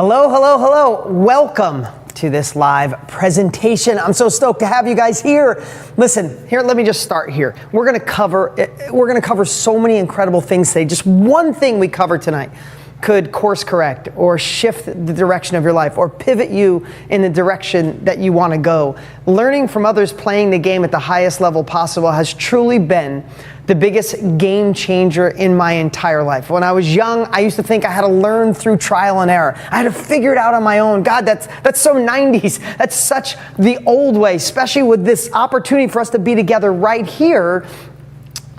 Hello, hello, hello. Welcome to this live presentation. I'm so stoked to have you guys here. Listen, here, let me just start here. We're gonna cover so many incredible things today. Just one thing we cover tonight could course correct or shift the direction of your life or pivot you in the direction that you want to go. Learning from others playing the game at the highest level possible has truly been the biggest game changer in my entire life. When I was young, I used to think I had to learn through trial and error. I had to figure it out on my own. God, that's so 90s. That's such the old way, especially with this opportunity for us to be together right here.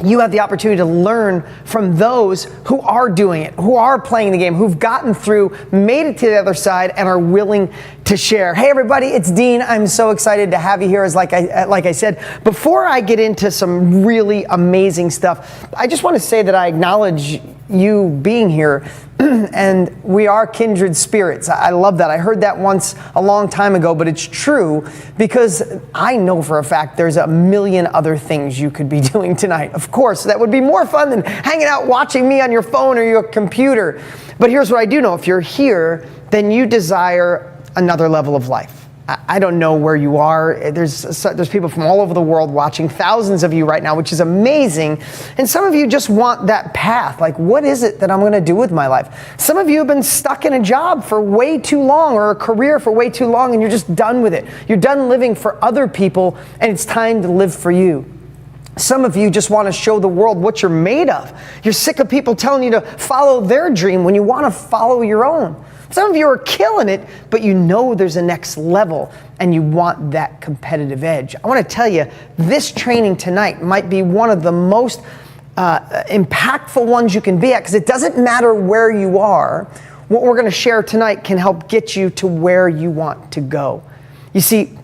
You have the opportunity to learn from those who are doing it, who are playing the game, who've gotten through, made it to the other side, and are willing to share. Hey everybody, it's Dean. I'm so excited to have you here. As like I said, before I get into some really amazing stuff, I just want to say that I acknowledge you being here. And we are kindred spirits. I love that. I heard that once a long time ago, but it's true because I know for a fact there's a million other things you could be doing tonight. Of course, that would be more fun than hanging out watching me on your phone or your computer. But here's what I do know. If you're here, then you desire another level of life. I don't know where you are. There's people from all over the world watching, thousands of you right now, which is amazing. And some of you just want that path. Like, what is it that I'm going to do with my life? Some of you have been stuck in a job for way too long or a career for way too long, and you're just done with it. You're done living for other people, and it's time to live for you. Some of you just want to show the world what you're made of. You're sick of people telling you to follow their dream when you want to follow your own. Some of you are killing it, but you know there's a next level and you want that competitive edge. I want to tell you, this training tonight might be one of the most impactful ones you can be at, because it doesn't matter where you are. What we're going to share tonight can help get you to where you want to go. You see,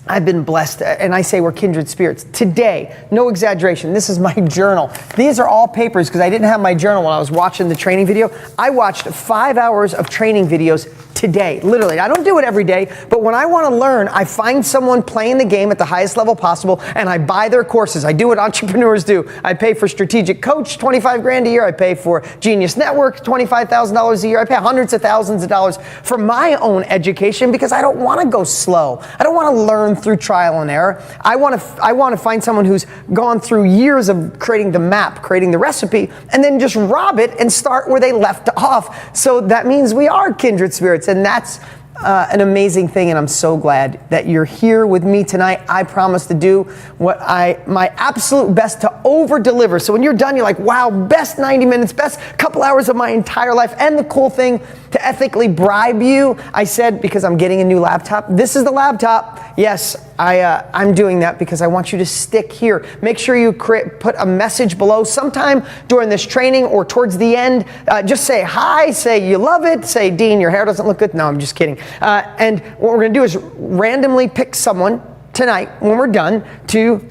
I've been blessed, and I say we're kindred spirits. Today, no exaggeration, this is my journal. These are all papers because I didn't have my journal when I was watching the training video. I watched 5 hours of training videos today, literally. I don't do it every day, but when I want to learn, I find someone playing the game at the highest level possible, and I buy their courses. I do what entrepreneurs do. I pay for Strategic Coach, 25 grand a year. I pay for Genius Network, $25,000 a year. I pay hundreds of thousands of dollars for my own education because I don't want to go slow. I don't want to learn through trial and error. I want to find someone who's gone through years of creating the map, creating the recipe, and then just rob it and start where they left off. So that means we are kindred spirits, and that's an amazing thing, and I'm so glad that you're here with me tonight. I promise to do my absolute best to over-deliver. So when you're done, you're like, wow, best 90 minutes, best couple hours of my entire life. And the cool thing, to ethically bribe you, I said, because I'm getting a new laptop, this is the laptop. Yes, I'm doing that because I want you to stick here. Make sure you put a message below sometime during this training or towards the end. Just say hi, say you love it, say, Dean, your hair doesn't look good. No, I'm just kidding. And what we're going to do is randomly pick someone tonight when we're done to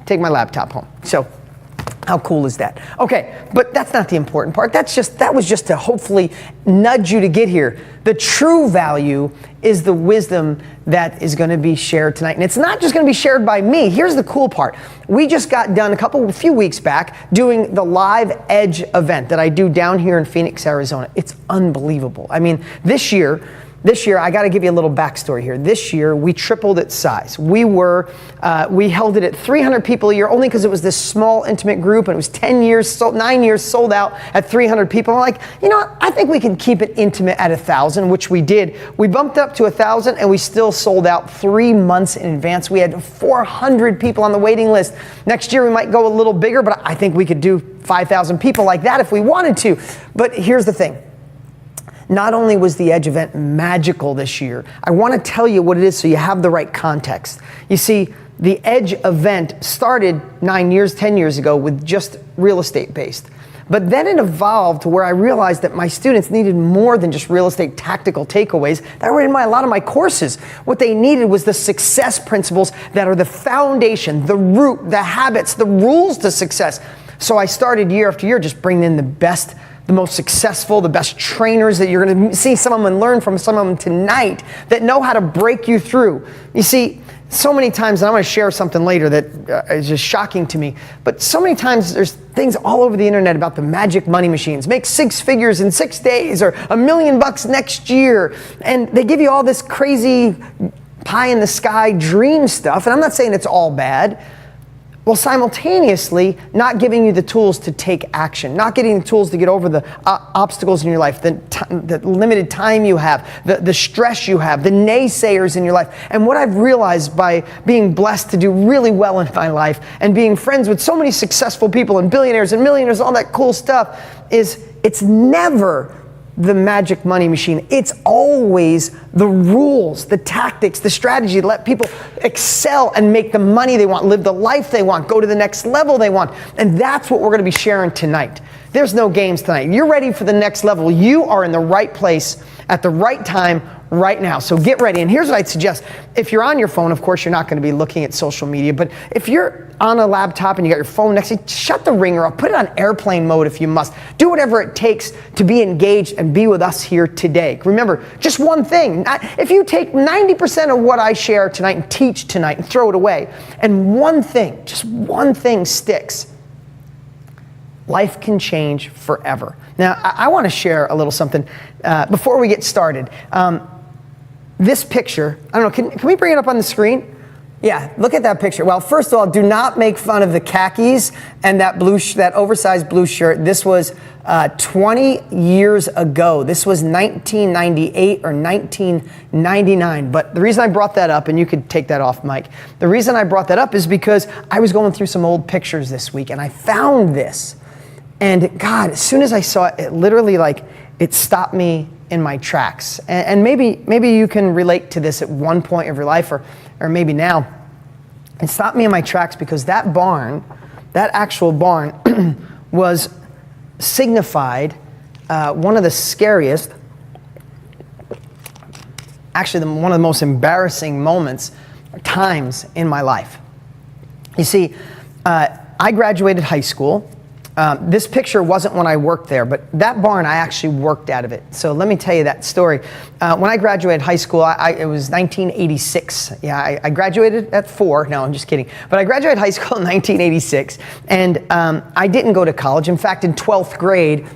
take my laptop home. So how cool is that? Okay, but that's not the important part. That was just to hopefully nudge you to get here. The true value is the wisdom that is going to be shared tonight. And it's not just going to be shared by me. Here's the cool part. We just got done a few weeks back doing the Live Edge event that I do down here in Phoenix, Arizona. It's unbelievable. I mean, this year, I got to give you a little backstory here. This year, we tripled its size. We held it at 300 people a year only because it was this small, intimate group, and it was 9 years sold out at 300 people. I'm like, you know what? I think we can keep it intimate at 1,000, which we did. We bumped up to 1,000, and we still sold out 3 months in advance. We had 400 people on the waiting list. Next year, we might go a little bigger, but I think we could do 5,000 people like that if we wanted to. But here's the thing. Not only was the Edge event magical this year, I want to tell you what it is so you have the right context. You see, the Edge event started 10 years ago with just real estate based. But then it evolved to where I realized that my students needed more than just real estate tactical takeaways that were in a lot of my courses. What they needed was the success principles that are the foundation, the root, the habits, the rules to success. So I started year after year just bringing in the best the most successful, the best trainers that you're going to see some of them and learn from some of them tonight that know how to break you through. You see, so many times, and I'm going to share something later that is just shocking to me, but so many times there's things all over the internet about the magic money machines. Make 6 figures in 6 days or $1 million next year. And they give you all this crazy pie in the sky dream stuff. And I'm not saying it's all bad. Well, simultaneously, not giving you the tools to take action, not getting the tools to get over the obstacles in your life, the limited time you have, the stress you have, the naysayers in your life. And what I've realized by being blessed to do really well in my life and being friends with so many successful people and billionaires and millionaires, all that cool stuff, is it's never the magic money machine. It's always the rules, the tactics, the strategy to let people excel and make the money they want, live the life they want, go to the next level they want. And that's what we're going to be sharing tonight. There's no games tonight. You're ready for the next level. You are in the right place at the right time right now. So get ready. And here's what I'd suggest. If you're on your phone, of course, you're not going to be looking at social media. But if you're on a laptop and you got your phone next to you, shut the ringer off. Put it on airplane mode if you must. Do whatever it takes to be engaged and be with us here today. Remember, just one thing. If you take 90% of what I share tonight and teach tonight and throw it away, and one thing, just one thing sticks, life can change forever. Now, I want to share a little something before we get started. This picture, I don't know, can we bring it up on the screen? Yeah, look at that picture. Well, first of all, do not make fun of the khakis and that that oversized blue shirt. This was 20 years ago. This was 1998 or 1999. But the reason I brought that up, and you could take that off, Mike. The reason I brought that up is because I was going through some old pictures this week, and I found this. And God, as soon as I saw it, it literally it stopped me in my tracks. And maybe you can relate to this at one point of your life or maybe now. It stopped me in my tracks because that barn, that actual barn was signified one of the scariest, actually one of the most embarrassing moments, times in my life. You see, I graduated high school. This picture wasn't when I worked there, but that barn, I actually worked out of it. So let me tell you that story. When I graduated high school, it was 1986. Yeah, I graduated at 4. No, I'm just kidding. But I graduated high school in 1986, and I didn't go to college. In fact, in 12th grade,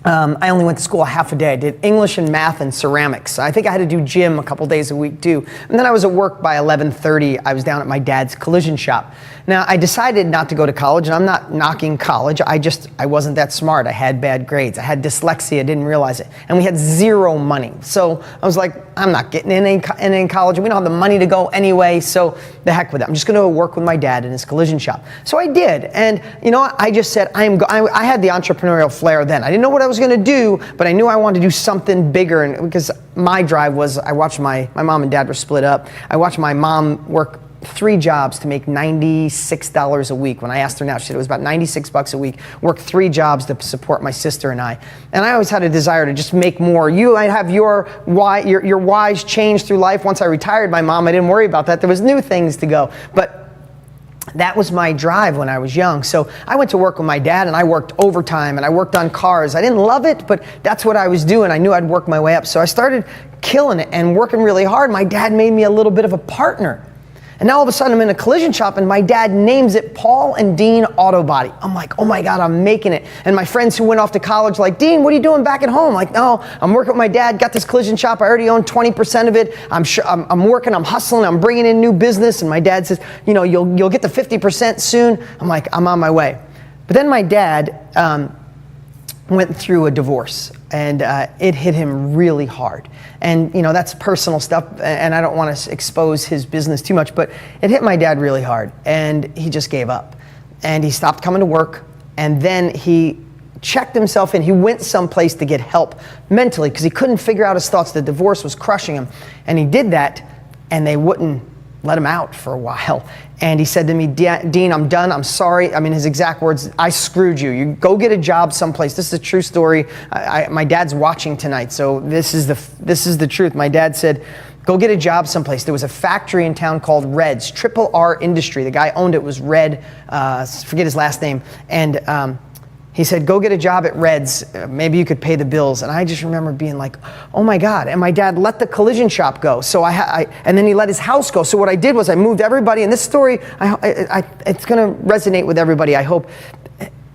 I only went to school half a day. I did English and math and ceramics. I think I had to do gym a couple days a week too. And then I was at work by 11:30. I was down at my dad's collision shop. Now, I decided not to go to college, and I'm not knocking college. I wasn't that smart. I had bad grades. I had dyslexia, didn't realize it. And we had zero money. So I was like, I'm not getting in college. We don't have the money to go anyway, so the heck with it. I'm just going to work with my dad in his collision shop. So I did. And you know what? I just said, I had the entrepreneurial flair then. I didn't know what I was going to do, but I knew I wanted to do something bigger. And because my drive was, I watched my mom and dad were split up. I watched my mom work 3 jobs to make $96 a week. When I asked her now, she said it was about $96 a week. Worked 3 jobs to support my sister and I. And I always had a desire to just make more. You might have your whys change through life. Once I retired my mom, I didn't worry about that. There was new things to go. But that was my drive when I was young. So I went to work with my dad, and I worked overtime, and I worked on cars. I didn't love it, but that's what I was doing. I knew I'd work my way up. So I started killing it and working really hard. My dad made me a little bit of a partner. And now all of a sudden I'm in a collision shop, and my dad names it Paul and Dean Auto Body. I'm like, oh my God, I'm making it. And my friends who went off to college like, Dean, what are you doing back at home? Like, no, I'm working with my dad, got this collision shop. I already own 20% of it. I'm working, I'm hustling, I'm bringing in new business. And my dad says, you know, you'll get the 50% soon. I'm like, I'm on my way. But then my dad went through a divorce, and it hit him really hard. And you know, that's personal stuff, and I don't want to expose his business too much, but it hit my dad really hard, and he just gave up. And he stopped coming to work, and then he checked himself in. He went someplace to get help mentally because he couldn't figure out his thoughts. The divorce was crushing him. And he did that, and they wouldn't let him out for a while. And he said to me, Dean, I'm done. I'm sorry. I mean, his exact words, I screwed you. You go get a job someplace. This is a true story. My dad's watching tonight, so this is the truth. My dad said, go get a job someplace. There was a factory in town called Red's, Triple R Industry. The guy owned it was Red, forget his last name. And He said, go get a job at Red's. Maybe you could pay the bills. And I just remember being like, oh my God. And my dad let the collision shop go. So and then he let his house go. So what I did was I moved everybody. And this story, it's going to resonate with everybody, I hope.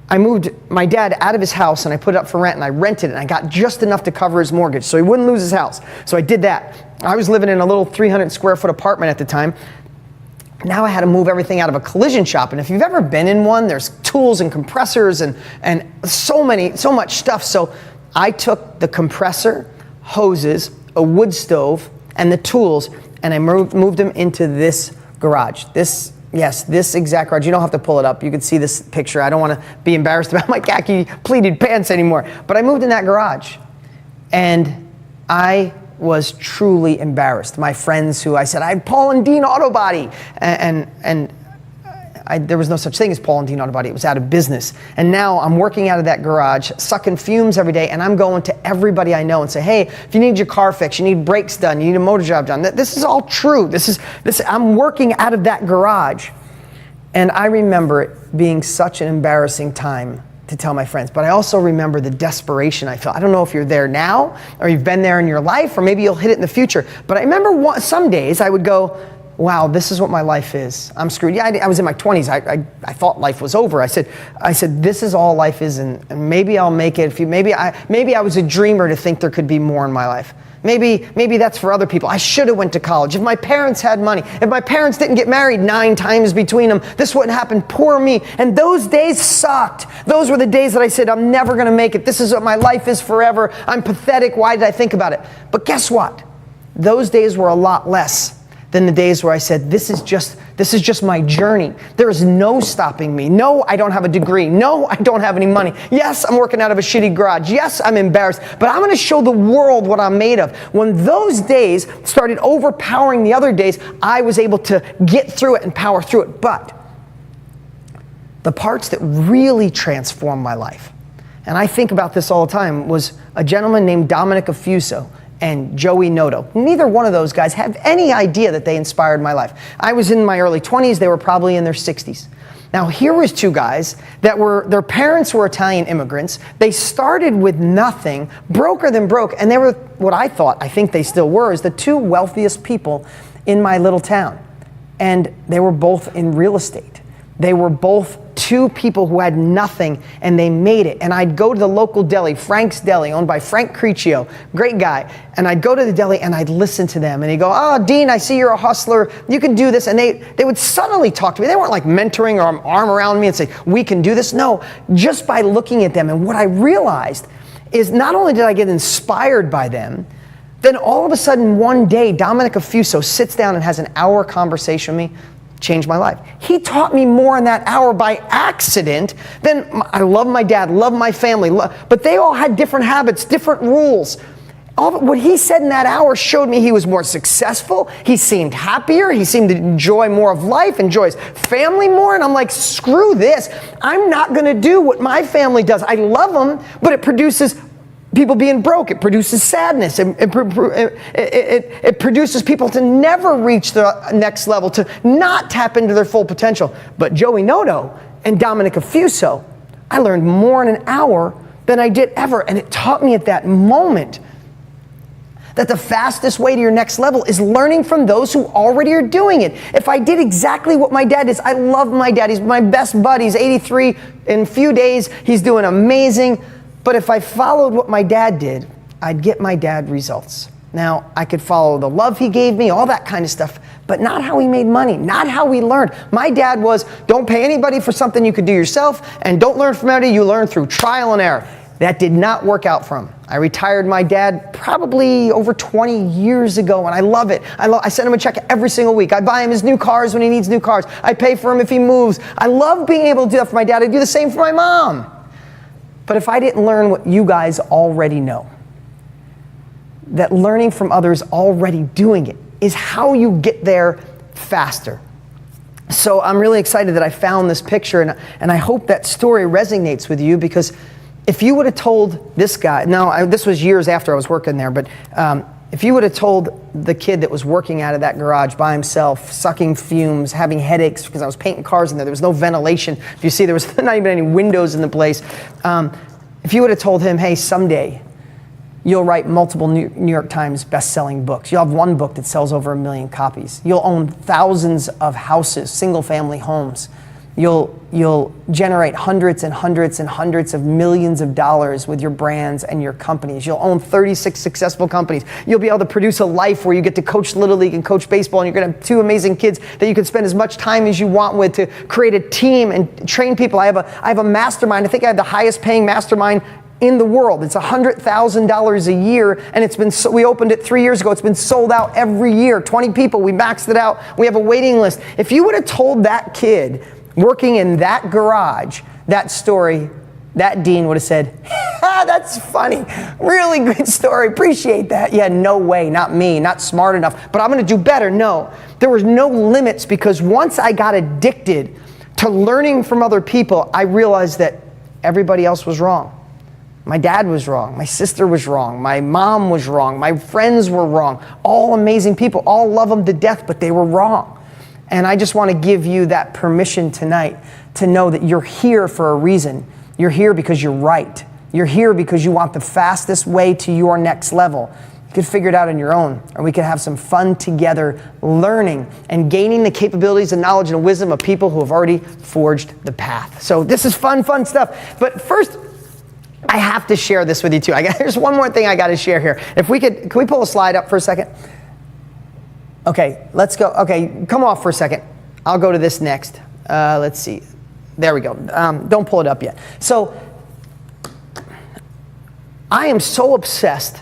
I moved my dad out of his house and I put it up for rent and I rented it. And I got just enough to cover his mortgage so he wouldn't lose his house. So I did that. I was living in a little 300 square foot apartment at the time. Now I had to move everything out of a collision shop. And if you've ever been in one, there's tools and compressors and so much stuff. So I took the compressor, hoses, a wood stove, and the tools, and I moved them into this garage. This exact garage. You don't have to pull it up. You can see this picture. I don't want to be embarrassed about my khaki pleated pants anymore. But I moved in that garage. And I was truly embarrassed. My friends who I said, I had Paul and Dean Auto Body. There was no such thing as Paul and Dean Auto Body. It was out of business. And now I'm working out of that garage, sucking fumes every day, and I'm going to everybody I know and say, hey, if you need your car fixed, you need brakes done, you need a motor job done. This is all true. I'm working out of that garage. And I remember it being such an embarrassing time to tell my friends. But I also remember the desperation I felt. I don't know if you're there now or you've been there in your life or maybe you'll hit it in the future. But I remember some days I would go, wow, this is what my life is. I'm screwed. Yeah, I was in my 20s. I thought life was over. I said, this is all life is, and maybe I'll make it. Maybe I was a dreamer to think there could be more in my life. Maybe that's for other people. I should have went to college. If my parents had money, if my parents didn't get married 9 times between them, this wouldn't happen. Poor me. And those days sucked. Those were the days that I said, I'm never going to make it. This is what my life is forever. I'm pathetic. Why did I think about it? But guess what? Those days were a lot less than the days where I said, this is just my journey. There is no stopping me. No, I don't have a degree. No, I don't have any money. Yes, I'm working out of a shitty garage. Yes, I'm embarrassed, but I'm going to show the world what I'm made of. When those days started overpowering the other days, I was able to get through it and power through it. But the parts that really transformed my life, and I think about this all the time, was a gentleman named Dominic Affuso and Joey Noto. Neither one of those guys have any idea that they inspired my life. I was in my early 20s, they were probably in their 60s. Now here was 2 guys that their parents were Italian immigrants. They started with nothing, broker than broke, and they were what I think they still were, is the 2 wealthiest people in my little town. And they were both in real estate. They were both 2 people who had nothing and they made it. And I'd go to the local deli, Frank's Deli, owned by Frank Criccio, great guy. And I'd go to the deli and I'd listen to them. And he'd go, oh, Dean, I see you're a hustler. You can do this. And they would subtly talk to me. They weren't like mentoring or arm around me and say, we can do this. No, just by looking at them. And what I realized is not only did I get inspired by them, then all of a sudden one day, Dominic Affuso sits down and has an hour conversation with me. Changed my life. He taught me more in that hour by accident than I love my dad, love my family, but they all had different habits, different rules. What he said in that hour showed me he was more successful. He seemed happier. He seemed to enjoy more of life, enjoy his family more. And I'm like, screw this. I'm not going to do what my family does. I love them, but it produces people being broke. It produces sadness. It produces people to never reach the next level, to not tap into their full potential. But Joey Noto and Dominic Affuso, I learned more in an hour than I did ever. And it taught me at that moment that the fastest way to your next level is learning from those who already are doing it. If I did exactly what my dad is, I love my dad. He's my best buddy. He's 83 in a few days. He's doing amazing. But if I followed what my dad did, I'd get my dad results. Now, I could follow the love he gave me, all that kind of stuff, but not how he made money, not how we learned. My dad was, don't pay anybody for something you could do yourself, and don't learn from anybody, you learn through trial and error. That did not work out for him. I retired my dad probably over 20 years ago, and I love it. I send him a check every single week. I buy him his new cars when he needs new cars. I pay for him if he moves. I love being able to do that for my dad. I do the same for my mom. But if I didn't learn what you guys already know, that learning from others already doing it is how you get there faster. So I'm really excited that I found this picture, and I hope that story resonates with you, because if you would have told this guy, this was years after I was working there, but If you would have told the kid that was working out of that garage by himself, sucking fumes, having headaches because I was painting cars in there was no ventilation. If you see, there was not even any windows in the place. If you would have told him, hey, someday you'll write multiple New York Times best-selling books. You'll have one book that sells over 1 million copies. You'll own thousands of houses, single-family homes. You'll generate hundreds and hundreds and hundreds of millions of dollars with your brands and your companies. You'll own 36 successful companies. You'll be able to produce a life where you get to coach Little League and coach baseball, and you're going to have 2 amazing kids that you can spend as much time as you want with to create a team and train people. I have a mastermind. I think I have the highest paying mastermind in the world. It's $100,000 a year, and we opened it 3 years ago. It's been sold out every year. 20 people, we maxed it out. We have a waiting list. If you would have told that kid working in that garage that story, that dean would have said, that's funny, really good story, appreciate that. Yeah, no way, not me, not smart enough, but I'm gonna do better. No, there was no limits, because once I got addicted to learning from other people, I realized that everybody else was wrong. My dad was wrong, my sister was wrong, my mom was wrong, my friends were wrong, all amazing people, all love them to death, but they were wrong. And I just want to give you that permission tonight to know that you're here for a reason. You're here because you're right. You're here because you want the fastest way to your next level. You could figure it out on your own, or we could have some fun together learning and gaining the capabilities and knowledge and wisdom of people who have already forged the path. So this is fun stuff. But first, I have to share this with you too. There's one more thing I got to share here. If we can we pull a slide up for a second? Okay, let's go. Okay, come off for a second. I'll go to this next. Let's see. There we go. Don't pull it up yet. So I am so obsessed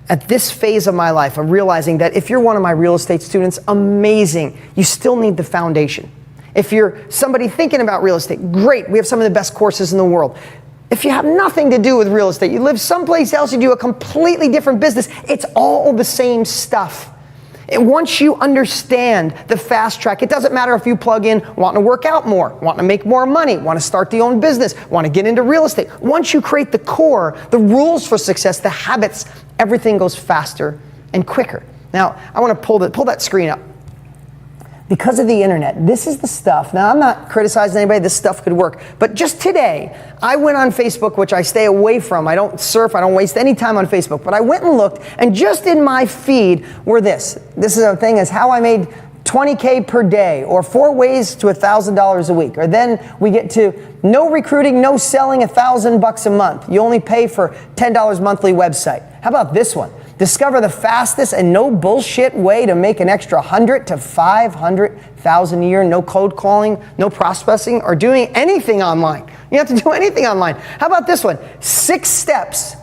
at this phase of my life of realizing that if you're one of my real estate students, amazing. You still need the foundation. If you're somebody thinking about real estate, great. We have some of the best courses in the world. If you have nothing to do with real estate, you live someplace else, you do a completely different business, it's all the same stuff. And once you understand the fast track, it doesn't matter if you plug in wanting to work out more, wanting to make more money, want to start your own business, want to get into real estate. Once you create the core, the rules for success, the habits, everything goes faster and quicker. Now, I want to pull that screen up. Because of the internet, this is the stuff. Now, I'm not criticizing anybody. This stuff could work. But just today, I went on Facebook, which I stay away from. I don't surf. I don't waste any time on Facebook. But I went and looked, and just in my feed were this. This is a thing is how I made $20K per day, or 4 ways to $1,000 a week. Or then we get to no recruiting, no selling, $1,000 a month. You only pay for $10 monthly website. How about this one? Discover the fastest and no bullshit way to make an extra $100,000 to $500,000 a year. No cold calling, no prospecting, or doing anything online. You have to do anything online. How about this one? 6 steps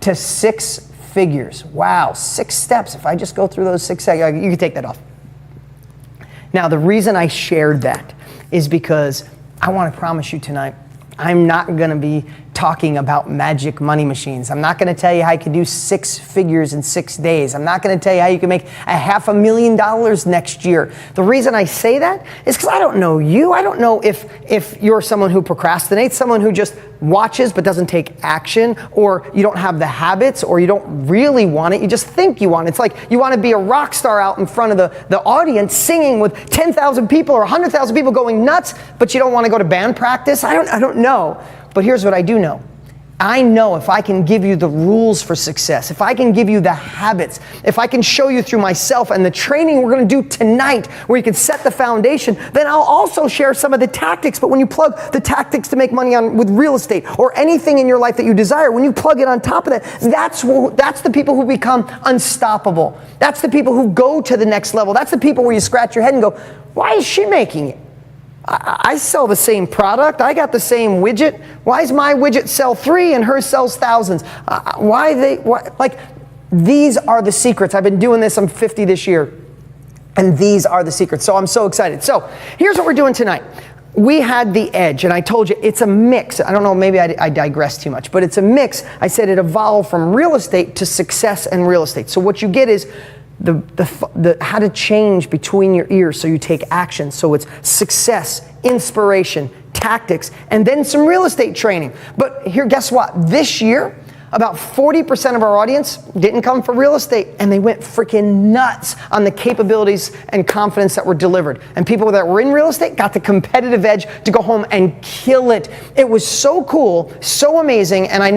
to 6 figures. Wow, 6 steps. If I just go through those 6 seconds, you can take that off. Now, the reason I shared that is because I want to promise you tonight, I'm not going to be talking about magic money machines. I'm not going to tell you how you can do 6 figures in 6 days. I'm not going to tell you how you can make $500,000 next year. The reason I say that is because I don't know you. I don't know if you're someone who procrastinates, someone who just watches but doesn't take action, or you don't have the habits, or you don't really want it. You just think you want it. It's like you want to be a rock star out in front of the audience singing with 10,000 people or 100,000 people going nuts, but you don't want to go to band practice. I don't know. But here's what I do know. I know if I can give you the rules for success, if I can give you the habits, if I can show you through myself and the training we're going to do tonight where you can set the foundation, then I'll also share some of the tactics. But when you plug the tactics to make money with real estate or anything in your life that you desire, when you plug it on top of that, that's the people who become unstoppable. That's the people who go to the next level. That's the people where you scratch your head and go, why is she making it? I sell the same product. I got the same widget. Why does my widget sell 3 and hers sells thousands? These are the secrets. I've been doing this. I'm 50 this year. And these are the secrets. So I'm so excited. So here's what we're doing tonight. We had the edge, and I told you it's a mix. I don't know, maybe I digress too much, but it's a mix. I said it evolved from real estate to success and real estate. So what you get is the how to change between your ears so you take action. So it's success, inspiration, tactics, and then some real estate training. But here, guess what? This year, About 40% of our audience didn't come for real estate, and they went freaking nuts on the capabilities and confidence that were delivered. And people that were in real estate got the competitive edge to go home and kill it. It was so cool, so amazing, and we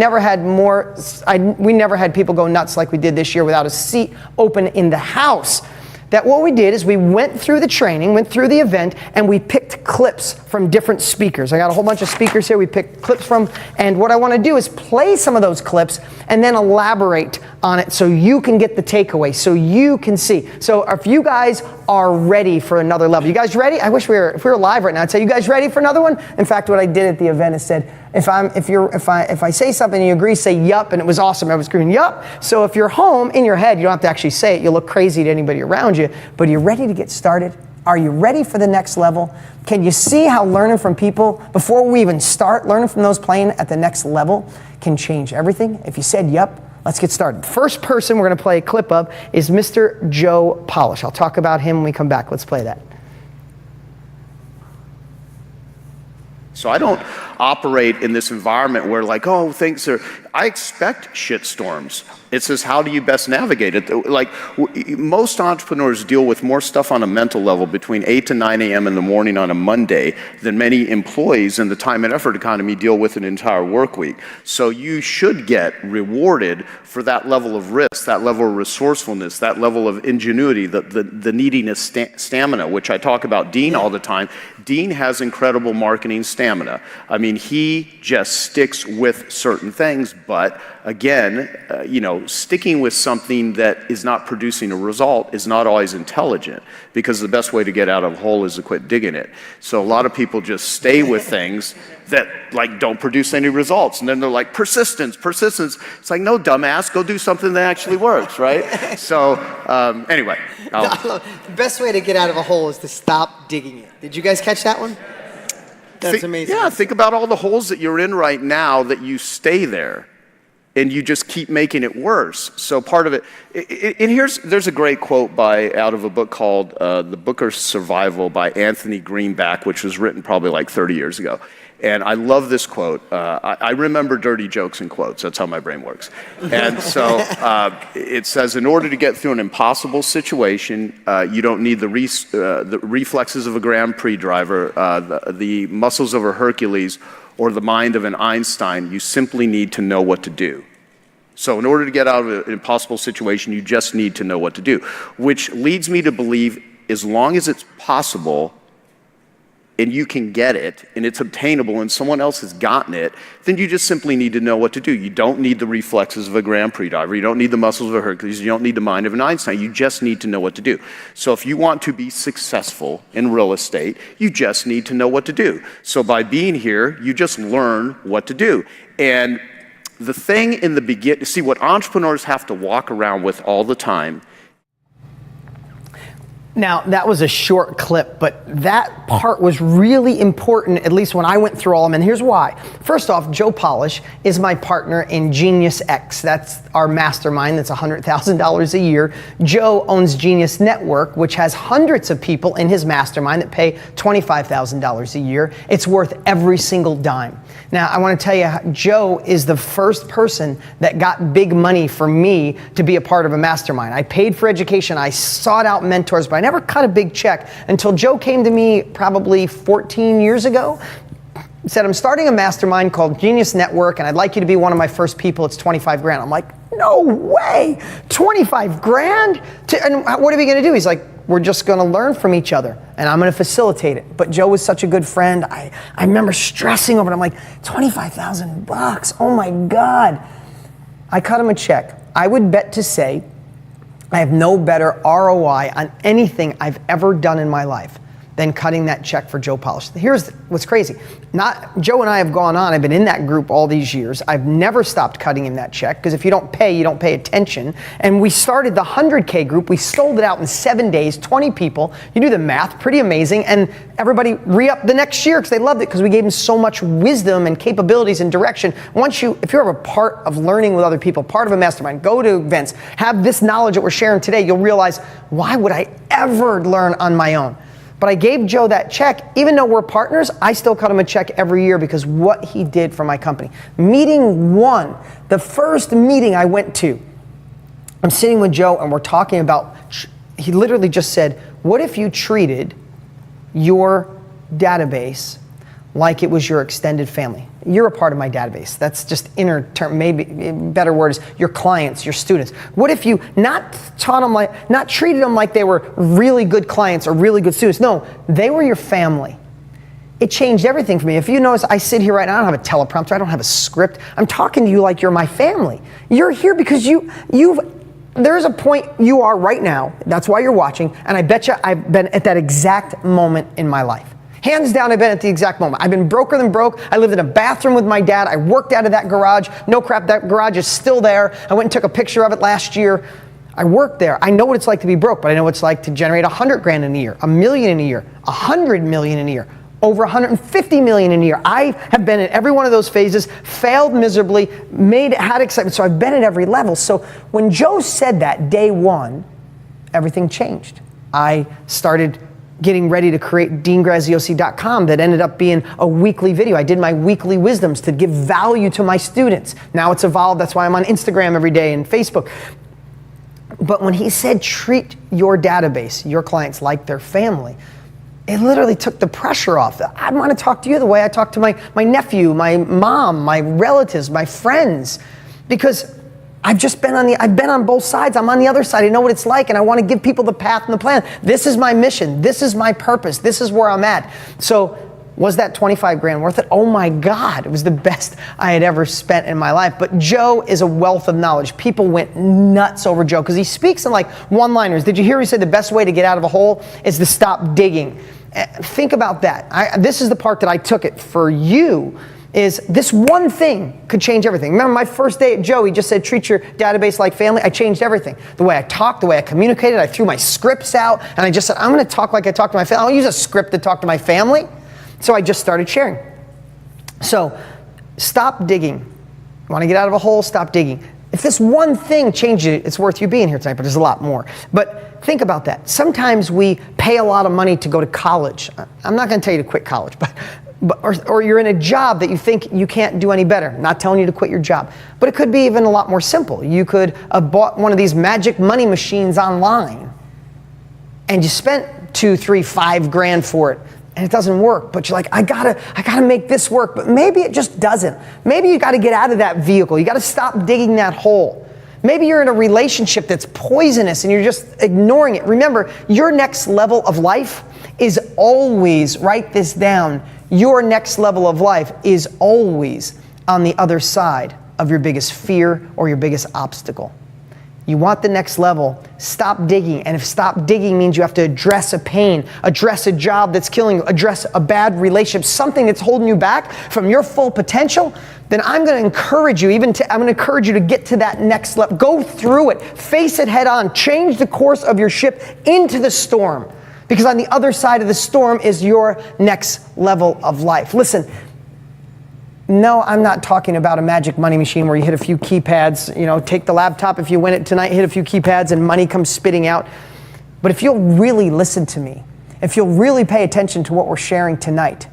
never had people go nuts like we did this year without a seat open in the house. That what we did is we went through the training, went through the event, and we picked clips from different speakers. I got a whole bunch of speakers here we picked clips from, and what I want to do is play some of those clips and then elaborate on it so you can get the takeaway, so you can see. So if you guys are ready for another level, you guys ready? I wish if we were live right now, I'd say, you guys ready for another one? In fact, what I did at the event is said, if I say something and you agree, say yup, and it was awesome. I was screaming yup. So if you're home in your head, you don't have to actually say it. You'll look crazy to anybody around you. But are you ready to get started? Are you ready for the next level? Can you see how learning from people before we even start learning from those playing at the next level can change everything? If you said yup, let's get started. First person we're going to play a clip of is Mr. Joe Polish. I'll talk about him when we come back. Let's play that. So I don't operate in this environment where I expect shitstorms. It says, how do you best navigate it? Most entrepreneurs deal with more stuff on a mental level between 8 to 9 a.m. in the morning on a Monday than many employees in the time and effort economy deal with an entire work week. So you should get rewarded for that level of risk, that level of resourcefulness, that level of ingenuity, the needing of stamina, which I talk about Dean all the time. Dean has incredible marketing stamina. I mean, he just sticks with certain things, but again, sticking with something that is not producing a result is not always intelligent, because the best way to get out of a hole is to quit digging it. So a lot of people just stay with things that don't produce any results, and then they're like, persistence. It's like, no, dumbass, go do something that actually works, right? So anyway. The best way to get out of a hole is to stop digging it. Did you guys catch that one? That's amazing. Yeah, think about all the holes that you're in right now that you stay there and you just keep making it worse. So part of it, and there's a great quote out of a book called The Booker's Survival by Anthony Greenback, which was written probably 30 years ago. And I love this quote. I remember dirty jokes and quotes. That's how my brain works. And so it says, in order to get through an impossible situation, you don't need the reflexes of a Grand Prix driver, the muscles of a Hercules, or the mind of an Einstein. You simply need to know what to do. So in order to get out of an impossible situation, you just need to know what to do, which leads me to believe as long as it's possible and you can get it, and it's obtainable, and someone else has gotten it, then you just simply need to know what to do. You don't need the reflexes of a Grand Prix driver. You don't need the muscles of a Hercules. You don't need the mind of an Einstein. You just need to know what to do. So if you want to be successful in real estate, you just need to know what to do. So by being here, you just learn what to do. And the thing in the beginning, see, what entrepreneurs have to walk around with all the time. Now, that was a short clip, but that part was really important, at least when I went through all of them, and here's why. First off, Joe Polish is my partner in Genius X. That's our mastermind that's $100,000 a year. Joe owns Genius Network, which has hundreds of people in his mastermind that pay $25,000 a year. It's worth every single dime. Now, I want to tell you, Joe is the first person that got big money for me to be a part of a mastermind. I paid for education. I sought out mentors, but I never cut a big check until Joe came to me probably 14 years ago. He said, I'm starting a mastermind called Genius Network, and I'd like you to be one of my first people. It's 25 grand. I'm like, no way, 25 grand? And what are we going to do? He's like, we're just going to learn from each other, and I'm going to facilitate it. But Joe was such a good friend. I remember stressing over it. I'm like, $25,000, oh my God. I cut him a check. I would bet to say I have no better ROI on anything I've ever done in my life than cutting that check for Joe Polish. Here's what's crazy. Joe and I have gone on, I've been in that group all these years. I've never stopped cutting him that check, because if you don't pay, you don't pay attention. And we started the 100K group. We sold it out in 7 days, 20 people. You do the math, pretty amazing. And everybody re-upped the next year because they loved it, because we gave them so much wisdom and capabilities and direction. If you're a part of learning with other people, part of a mastermind, go to events, have this knowledge that we're sharing today, you'll realize, why would I ever learn on my own? But I gave Joe that check. Even though we're partners, I still cut him a check every year because what he did for my company. Meeting one, the first meeting I went to, I'm sitting with Joe and we're talking about, he literally just said, what if you treated your database like it was your extended family? You're a part of my database. That's just inner term, maybe better word is your clients, your students. What if you not treated them like they were really good clients or really good students? No, they were your family. It changed everything for me. If you notice, I sit here right now, I don't have a teleprompter, I don't have a script. I'm talking to you like you're my family. You're here because there's a point you are right now, that's why you're watching, and I bet you I've been at that exact moment in my life. Hands down, I've been at the exact moment. I've been broker than broke. I lived in a bathroom with my dad. I worked out of that garage. No crap, that garage is still there. I went and took a picture of it last year. I worked there. I know what it's like to be broke, but I know what it's like to generate 100 grand in a year, $1 million in a year, 100 million in a year, over 150 million in a year. I have been in every one of those phases, failed miserably, had excitement. So I've been at every level. So when Joe said that day one, everything changed. I started getting ready to create deangraziosi.com that ended up being a weekly video. I did my weekly wisdoms to give value to my students. Now it's evolved. That's why I'm on Instagram every day and Facebook. But when he said treat your database, your clients like their family, it literally took the pressure off. I want to talk to you the way I talk to my nephew, my mom, my relatives, my friends, because I've been on both sides. I'm on the other side. I know what it's like, and I want to give people the path and the plan. This is my mission. This is my purpose. This is where I'm at. So was that 25 grand worth it? Oh my God, it was the best I had ever spent in my life. But Joe is a wealth of knowledge. People went nuts over Joe because he speaks in like one-liners. Did you hear he said the best way to get out of a hole is to stop digging? Think about that. This is the part that I took it for you. Is this one thing could change everything. Remember my first day at Joe, he just said, treat your database like family. I changed everything. The way I talked, the way I communicated, I threw my scripts out, and I just said, I'm going to talk like I talk to my family. I'll use a script to talk to my family. So I just started sharing. So stop digging. You want to get out of a hole? Stop digging. If this one thing changes it, it's worth you being here tonight, but there's a lot more. But think about that. Sometimes we pay a lot of money to go to college. I'm not going to tell you to quit college, or you're in a job that you think you can't do any better. I'm not telling you to quit your job. But it could be even a lot more simple. You could have bought one of these magic money machines online and you spent 2, 3, 5 grand for it and it doesn't work. But you're like, I gotta make this work. But maybe it just doesn't. Maybe you gotta get out of that vehicle. You gotta stop digging that hole. Maybe you're in a relationship that's poisonous and you're just ignoring it. Remember, your next level of life is always, write this down, your next level of life is always on the other side of your biggest fear or your biggest obstacle. You want the next level, stop digging. And if stop digging means you have to address a pain, address a job that's killing you, address a bad relationship, something that's holding you back from your full potential, then I'm going to encourage you, I'm going to encourage you to get to that next level. Go through it, face it head on, change the course of your ship into the storm. Because on the other side of the storm is your next level of life. Listen, no, I'm not talking about a magic money machine where you hit a few keypads, take the laptop if you win it tonight, hit a few keypads and money comes spitting out. But if you'll really listen to me, if you'll really pay attention to what we're sharing tonight,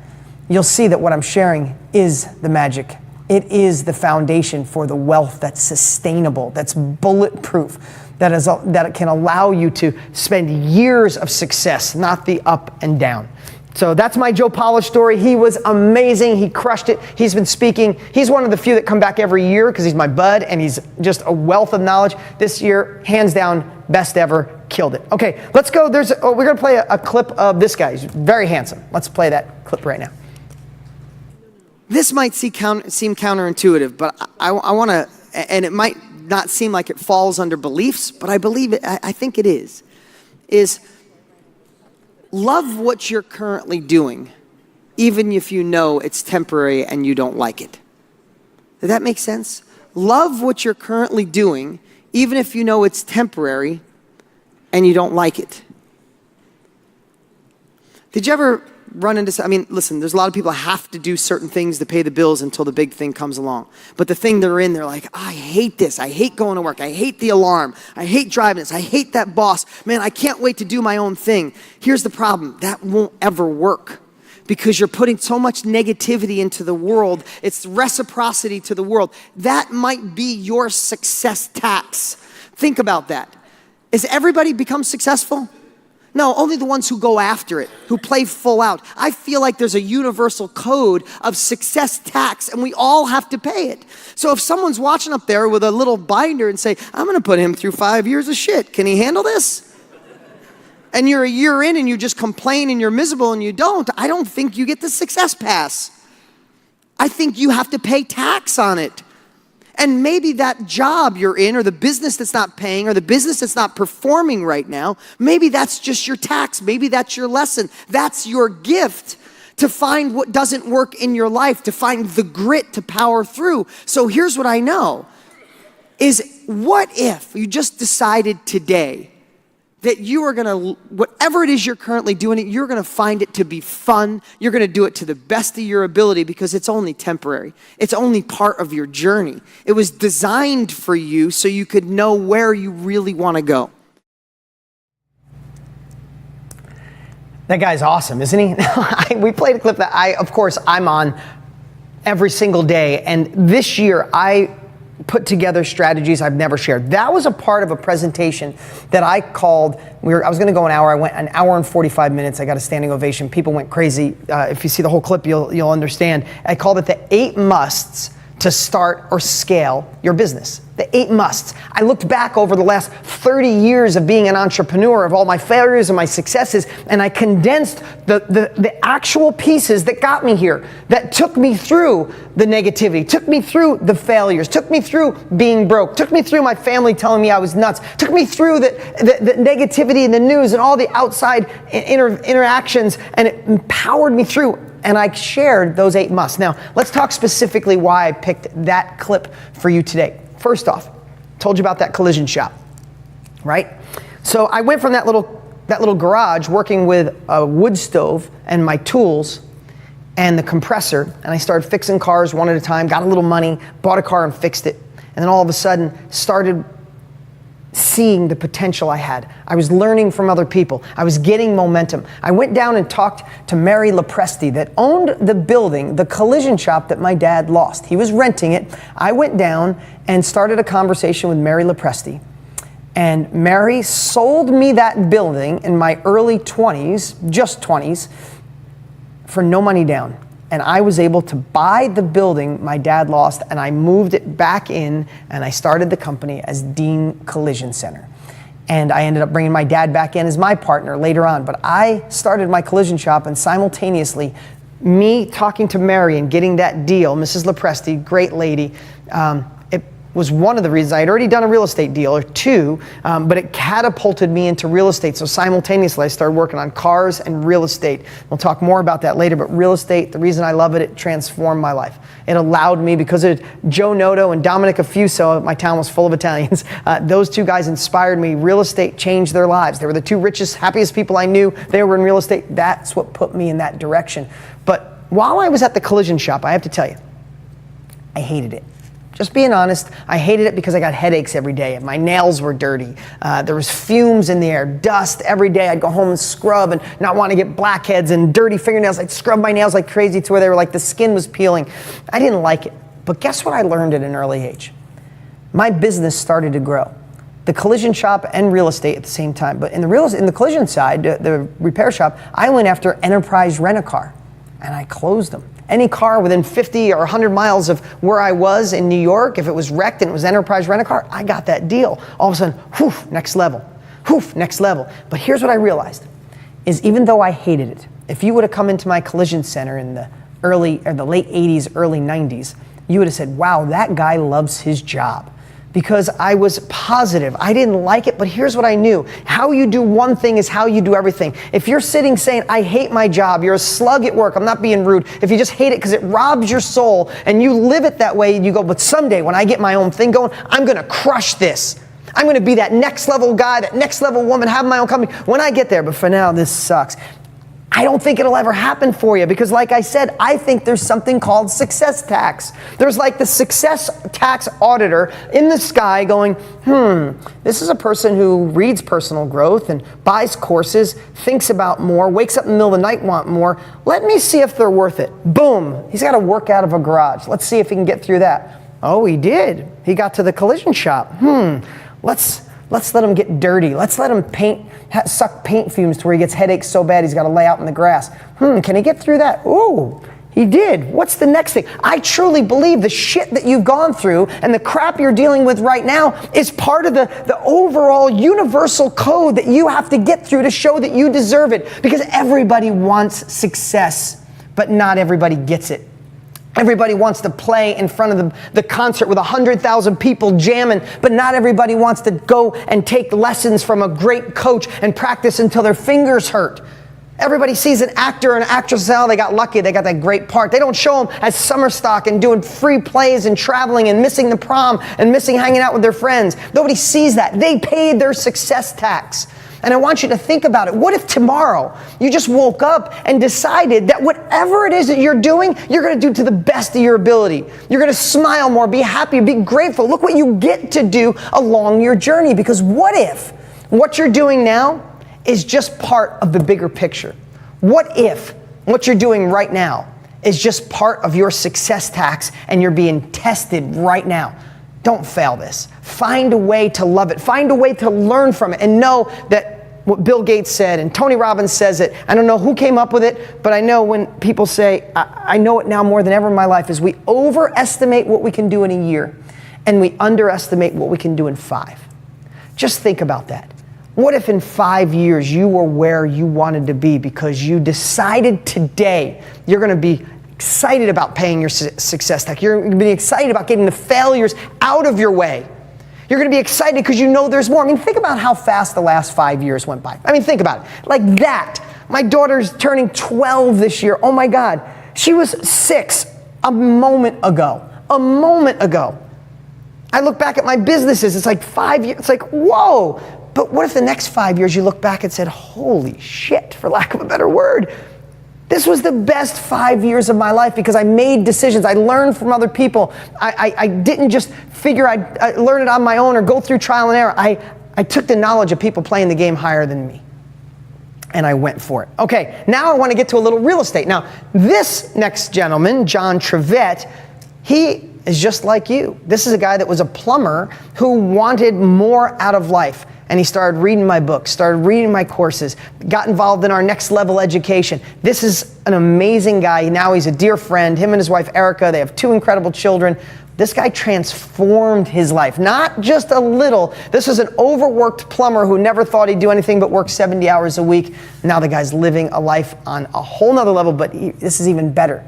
you'll see that what I'm sharing is the magic. It is the foundation for the wealth that's sustainable, that's bulletproof, that can allow you to spend years of success, not the up and down. So that's my Joe Polish story. He was amazing. He crushed it. He's been speaking. He's one of the few that come back every year because he's my bud and he's just a wealth of knowledge. This year, hands down, best ever, killed it. Okay, let's go. We're going to play a clip of this guy. He's very handsome. Let's play that clip right now. This might seem counterintuitive, but I want to, and it might not seem like it falls under beliefs, but I believe it, I think it is love what you're currently doing, even if you know it's temporary and you don't like it. Does that make sense? Love what you're currently doing, even if you know it's temporary and you don't like it. Did you ever run into, I mean, listen, there's a lot of people have to do certain things to pay the bills until the big thing comes along. But the thing they're in, they're like, I hate this. I hate going to work. I hate the alarm. I hate driving this. I hate that boss. Man, I can't wait to do my own thing. Here's the problem. That won't ever work because you're putting so much negativity into the world. It's reciprocity to the world. That might be your success tax. Think about that. Is everybody become successful? No, only the ones who go after it, who play full out. I feel like there's a universal code of success tax and we all have to pay it. So if someone's watching up there with a little binder and say, I'm gonna put him through 5 years of shit, can he handle this? And you're a year in and you just complain and you're miserable and you don't, I don't think you get the success pass. I think you have to pay tax on it. And maybe that job you're in or the business that's not paying or the business that's not performing right now, maybe that's just your tax. Maybe that's your lesson. That's your gift to find what doesn't work in your life, to find the grit to power through. So here's what I know is what if you just decided today that you are gonna, whatever it is you're currently doing, you're gonna find it to be fun. You're gonna do it to the best of your ability because it's only temporary. It's only part of your journey. It was designed for you so you could know where you really wanna go. That guy's awesome, isn't he? We played a clip that of course, I'm on every single day. And this year, I put together strategies I've never shared. That was a part of a presentation that I called, I was gonna go an hour, I went an hour and 45 minutes, I got a standing ovation, people went crazy. If you see the whole clip, you'll understand. I called it the 8 musts to start or scale your business. The 8 musts. I looked back over the last 30 years of being an entrepreneur, of all my failures and my successes, and I condensed the actual pieces that got me here, that took me through the negativity, took me through the failures, took me through being broke, took me through my family telling me I was nuts, took me through the negativity in the news and all the outside interactions, and it empowered me through. And I shared those 8 musts. Now, let's talk specifically why I picked that clip for you today. First off, told you about that collision shop, right? So I went from that little garage working with a wood stove and my tools and the compressor, and I started fixing cars one at a time, got a little money, bought a car and fixed it. And then all of a sudden started seeing the potential I had. I was learning from other people. I was getting momentum. I went down and talked to Mary Lepresti that owned the building, the collision shop that my dad lost. He was renting it. I went down and started a conversation with Mary Lepresti. And Mary sold me that building in my early 20s, just 20s, for no money down. And I was able to buy the building my dad lost, and I moved it back in, and I started the company as Dean Collision Center. And I ended up bringing my dad back in as my partner later on. But I started my collision shop, and simultaneously, me talking to Mary and getting that deal, Mrs. Lepresti, great lady, it was one of the reasons. I had already done a real estate deal or 2, but it catapulted me into real estate. So simultaneously, I started working on cars and real estate. We'll talk more about that later, but real estate, the reason I love it, it transformed my life. It allowed me, because of Joe Noto and Dominic Affuso, my town was full of Italians, those 2 guys inspired me. Real estate changed their lives. They were the 2 richest, happiest people I knew. They were in real estate. That's what put me in that direction. But while I was at the collision shop, I have to tell you, I hated it. Just being honest, I hated it because I got headaches every day and my nails were dirty. There was fumes in the air, dust every day. I'd go home and scrub and not want to get blackheads and dirty fingernails. I'd scrub my nails like crazy to where they were like the skin was peeling. I didn't like it. But guess what I learned at an early age? My business started to grow. The collision shop and real estate at the same time. But in the collision side, the repair shop, I went after enterprise rent-a-car and I closed them. Any car within 50 or 100 miles of where I was in New York, if it was wrecked and it was enterprise rent-a-car, I got that deal. All of a sudden, whew, next level. Whew, next level. But here's what I realized, is even though I hated it, if you would have come into my collision center in the late 80s, early 90s, you would have said, wow, that guy loves his job. Because I was positive. I didn't like it, but here's what I knew. How you do one thing is how you do everything. If you're sitting saying, I hate my job, you're a slug at work, I'm not being rude. If you just hate it because it robs your soul and you live it that way, you go, but someday when I get my own thing going, I'm gonna crush this. I'm gonna be that next level guy, that next level woman, have my own company when I get there, but for now, this sucks. I don't think it'll ever happen for you because like I said, I think there's something called success tax. There's like the success tax auditor in the sky going, this is a person who reads personal growth and buys courses, thinks about more, wakes up in the middle of the night, want more. Let me see if they're worth it. Boom, he's got to work out of a garage. Let's see if he can get through that. Oh, he did. He got to the collision shop. Let's let him get dirty. Let's let him suck paint fumes to where he gets headaches so bad he's got to lay out in the grass. Can he get through that? Ooh, he did. What's the next thing? I truly believe the shit that you've gone through and the crap you're dealing with right now is part of the overall universal code that you have to get through to show that you deserve it. Because everybody wants success, but not everybody gets it. Everybody wants to play in front of the concert with 100,000 people jamming, but not everybody wants to go and take lessons from a great coach and practice until their fingers hurt. Everybody sees an actor or an actress, oh, they got lucky, they got that great part. They don't show them as summer stock and doing free plays and traveling and missing the prom and missing hanging out with their friends. Nobody sees that. They paid their success tax. And I want you to think about it. What if tomorrow you just woke up and decided that whatever it is that you're doing, you're going to do to the best of your ability. You're going to smile more, be happy, be grateful. Look what you get to do along your journey. Because what if what you're doing now is just part of the bigger picture? What if what you're doing right now is just part of your success tax and you're being tested right now? Don't fail this. Find a way to love it. Find a way to learn from it and know that what Bill Gates said and Tony Robbins says it. I don't know who came up with it, but I know when people say, I know it now more than ever in my life, is we overestimate what we can do in a year and we underestimate what we can do in 5. Just think about that. What if in 5 years you were where you wanted to be because you decided today you're going to be excited about paying your success tax. You're going to be excited about getting the failures out of your way. You're going to be excited because you know there's more. I mean, think about how fast the last 5 years went by. I mean, think about it. Like that. My daughter's turning 12 this year. Oh my God. She was 6 a moment ago. A moment ago. I look back at my businesses. It's like 5 years. It's like, whoa. But what if the next 5 years you look back and said, holy shit, for lack of a better word. This was the best 5 years of my life because I made decisions. I learned from other people. I didn't just figure I'd learn it on my own or go through trial and error. I took the knowledge of people playing the game higher than me. And I went for it. Okay, now I want to get to a little real estate. Now, this next gentleman, John Trevette, he is just like you. This is a guy that was a plumber who wanted more out of life. And he started reading my books, started reading my courses, got involved in our next level education. This is an amazing guy. Now he's a dear friend. Him and his wife, Erica, they have 2 incredible children. This guy transformed his life, not just a little. This was an overworked plumber who never thought he'd do anything but work 70 hours a week. Now the guy's living a life on a whole nother level, but this is even better.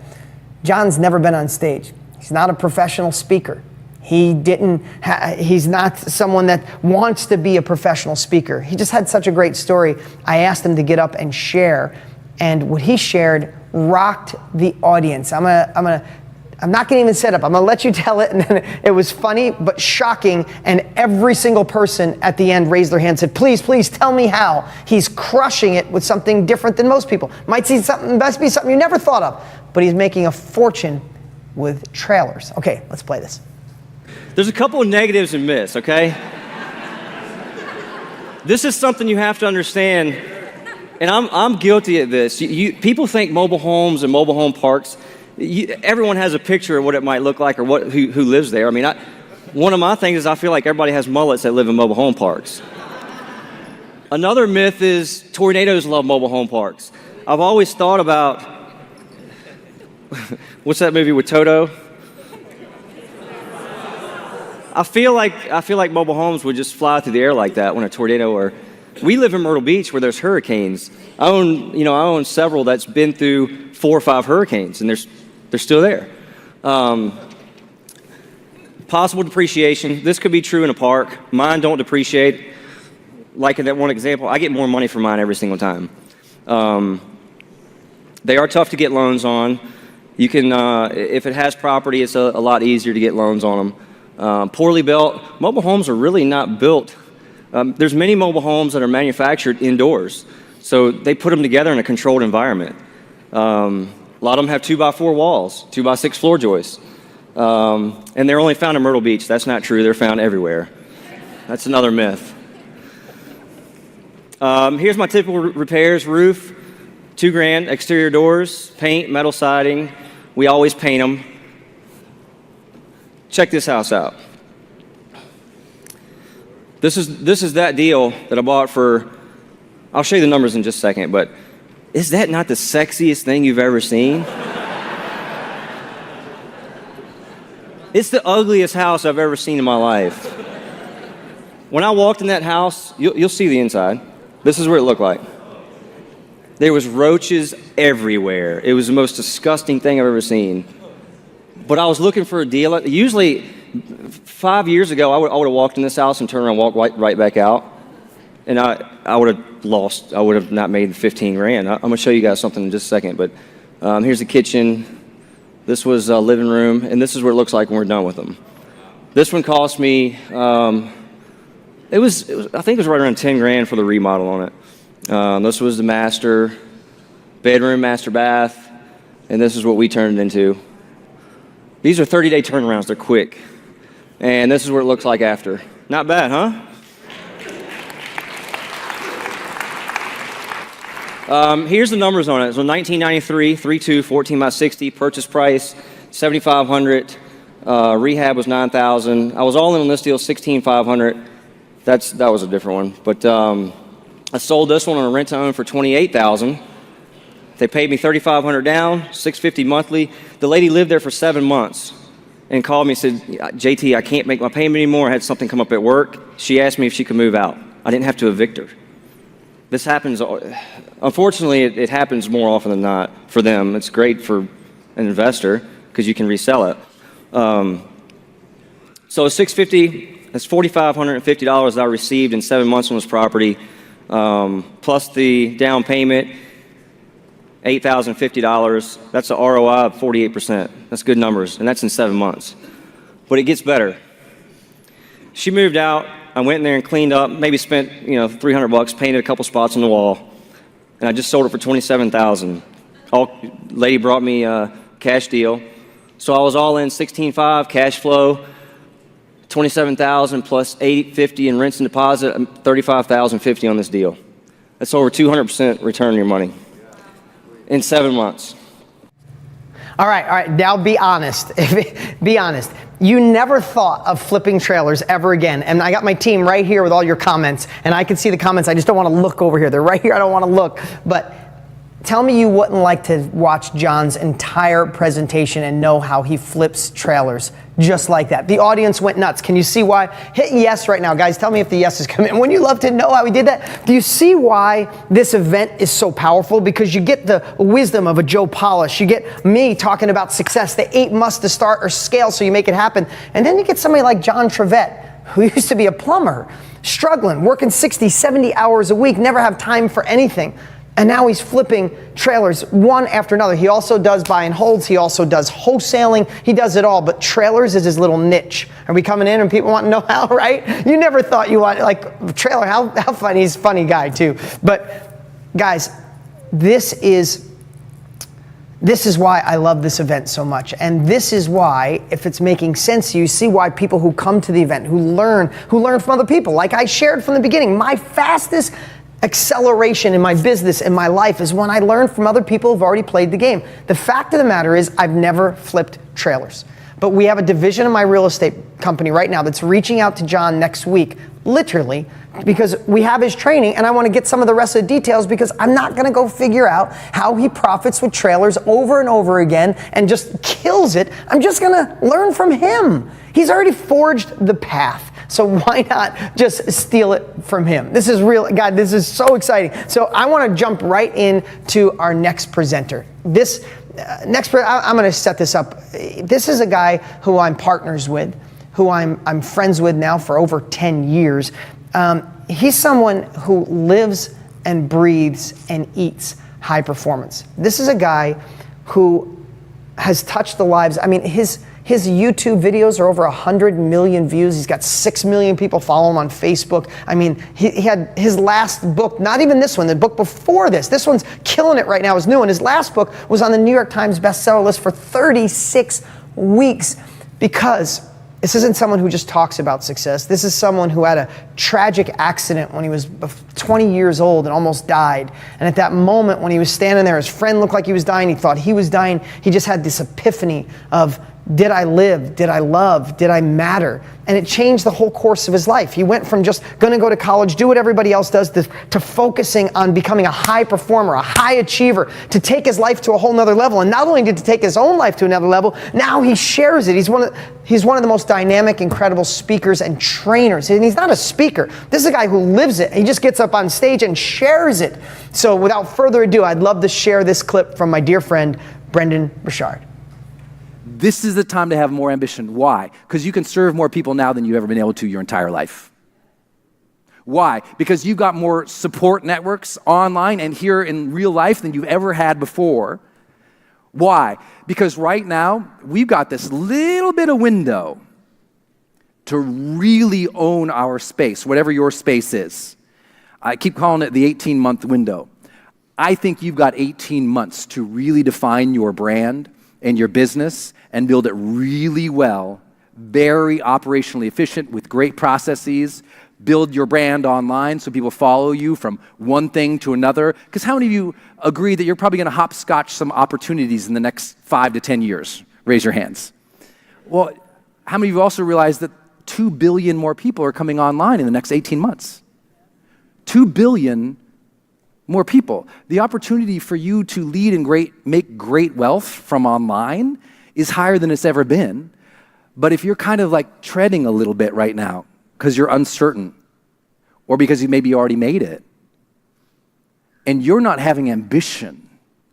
John's never been on stage. He's not a professional speaker. He's not someone that wants to be a professional speaker. He just had such a great story. I asked him to get up and share, and what he shared rocked the audience. I'm not gonna even set up. I'm gonna let you tell it, and then it was funny, but shocking, and every single person at the end raised their hand and said, please, please tell me how. He's crushing it with something different than most people. Must be something you never thought of, but he's making a fortune with trailers. Okay, let's play this. There's a couple of negatives and myths, okay? This is something you have to understand, and I'm guilty of this. People think mobile homes and mobile home parks, everyone has a picture of what it might look like or who lives there. I mean, one of my things is I feel like everybody has mullets that live in mobile home parks. Another myth is tornadoes love mobile home parks. I've always thought about, what's that movie with Toto? I feel like mobile homes would just fly through the air like that when a tornado or... We live in Myrtle Beach where there's hurricanes. I own several that's been through 4 or 5 hurricanes, and they're still there. Possible depreciation. This could be true in a park. Mine don't depreciate. Like in that one example, I get more money for mine every single time. They are tough to get loans on. You can, if it has property, it's a lot easier to get loans on them. Poorly built. Mobile homes are really not built. There's many mobile homes that are manufactured indoors. So they put them together in a controlled environment. A lot of them have 2x4 walls, 2x6 floor joists. And they're only found in Myrtle Beach. That's not true. They're found everywhere. That's another myth. Here's my typical repairs. Roof, $2,000. Exterior doors, paint, metal siding. We always paint them. Check this house out. This is that deal that I bought for, I'll show you the numbers in just a second, but is that not the sexiest thing you've ever seen? It's the ugliest house I've ever seen in my life. When I walked in that house, you'll see the inside. This is what it looked like. There was roaches everywhere. It was the most disgusting thing I've ever seen. But I was looking for a deal. Usually, 5 years ago, I would have walked in this house and turned around and walked right back out. And I would have lost. I would have not made the 15 grand. I'm going to show you guys something in just a second. But here's the kitchen. This was a living room. And this is what it looks like when we're done with them. This one cost me, it was I think it was right around 10 grand for the remodel on it. This was the master bedroom, master bath. And this is what we turned it into. These are 30-day turnarounds. They're quick. And this is what it looks like after. Not bad, huh? Here's the numbers on it. So 1993, 3.2, 14 by 60, purchase price $7,500. Rehab was $9,000. I was all in on this deal, $16,500. That was a different one. But I sold this one on a rent to own for $28,000. They paid me $3,500 down, $650 monthly. The lady lived there for 7 months and called me and said, JT, I can't make my payment anymore. I had something come up at work. She asked me if she could move out. I didn't have to evict her. This happens, unfortunately, it happens more often than not for them. It's great for an investor because you can resell it. So $650, that's $4,550 that I received in 7 months on this property, plus the down payment, $8,050. That's an ROI of 48%. That's good numbers, and that's in 7 months. But it gets better. She moved out. I went in there and cleaned up, maybe spent $300, painted a couple spots on the wall, and I just sold it for $27,000. Lady brought me a cash deal, so I was all in $16,500 cash flow, $27,000 plus $850 in rents and deposit, $35,050 on this deal. That's over 200% return on your money in 7 months. All right. Now be honest. Be honest. You never thought of flipping trailers ever again. And I got my team right here with all your comments. And I can see the comments. I just don't want to look over here. They're right here. I don't want to look. But tell me you wouldn't like to watch John's entire presentation and know how he flips trailers just like that. The audience went nuts. Can you see why? Hit yes right now, guys. Tell me if the yeses come in. Wouldn't you love to know how he did that? Do you see why this event is so powerful? Because you get the wisdom of a Joe Polish. You get me talking about success, the 8 must to start or scale so you make it happen. And then you get somebody like John Trevette, who used to be a plumber, struggling, working 60, 70 hours a week, never have time for anything. And now he's flipping trailers one after another. He also does buy and holds. He also does wholesaling. He does it all. But trailers is his little niche. Are we coming in and people want to know how, right? You never thought you wanted, like, trailer, how funny. He's a funny guy, too. But, guys, this is why I love this event so much. And this is why, if it's making sense to you, see why people who come to the event, who learn from other people, like I shared from the beginning, my fastest acceleration in my business, in my life, is when I learn from other people who've already played the game. The fact of the matter is I've never flipped trailers. But we have a division of my real estate company right now that's reaching out to John next week, literally, because we have his training and I want to get some of the rest of the details because I'm not going to go figure out how he profits with trailers over and over again and just kills it. I'm just going to learn from him. He's already forged the path. So why not just steal it from him? This is real, God, this is so exciting. So I want to jump right into our next presenter. I'm going to set this up. This is a guy who I'm partners with, who I'm friends with now for over 10 years. He's someone who lives and breathes and eats high performance. This is a guy who has touched the lives. I mean, his His YouTube videos are over 100 million views. He's got 6 million people follow him on Facebook. I mean, he had his last book, not even this one, the book before this one's killing it right now, is new, and his last book was on the New York Times bestseller list for 36 weeks, because this isn't someone who just talks about success. This is someone who had a tragic accident when he was 20 years old and almost died. And at that moment when he was standing there, his friend looked like he was dying. He thought he was dying. He just had this epiphany of, did I live? Did I love? Did I matter? And it changed the whole course of his life. He went from just gonna go to college, do what everybody else does, to focusing on becoming a high performer, a high achiever, to take his life to a whole nother level. And not only did he take his own life to another level, now he shares it. He's one of the most dynamic, incredible speakers and trainers. And he's not a speaker. This is a guy who lives it. He just gets up on stage and shares it. So without further ado, I'd love to share this clip from my dear friend, Brendan Burchard. This is the time to have more ambition. Why? Because you can serve more people now than you've ever been able to your entire life. Why? Because you've got more support networks online and here in real life than you've ever had before. Why? Because right now, we've got this little bit of window to really own our space, whatever your space is. I keep calling it the 18-month window. I think you've got 18 months to really define your brand and your business and build it really well, very operationally efficient with great processes, build your brand online so people follow you from one thing to another. Because how many of you agree that you're probably gonna hopscotch some opportunities in the next 5 to 10 years? Raise your hands. Well, how many of you also realize that 2 billion more people are coming online in the next 18 months? 2 billion more people. The opportunity for you to lead and make great wealth from online is higher than it's ever been. But if you're kind of like treading a little bit right now because you're uncertain or because you maybe already made it and you're not having ambition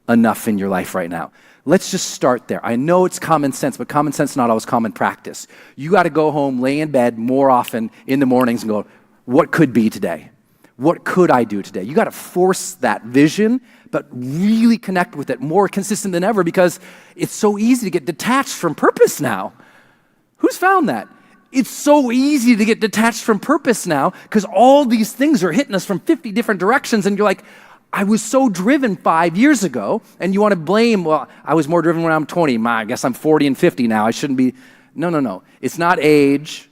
enough in your life right now, let's just start there. I know it's common sense, but common sense is not always common practice. You got to go home, lay in bed more often in the mornings and go, what could be today? What could I do today? You got to force that vision, but really connect with it more consistent than ever, because it's so easy to get detached from purpose now. Who's found that? It's so easy to get detached from purpose now because all these things are hitting us from 50 different directions, and you're like, I was so driven 5 years ago, and you want to blame, well, I was more driven when I'm 20. I guess I'm 40 and 50 now. I shouldn't be. No. It's not age.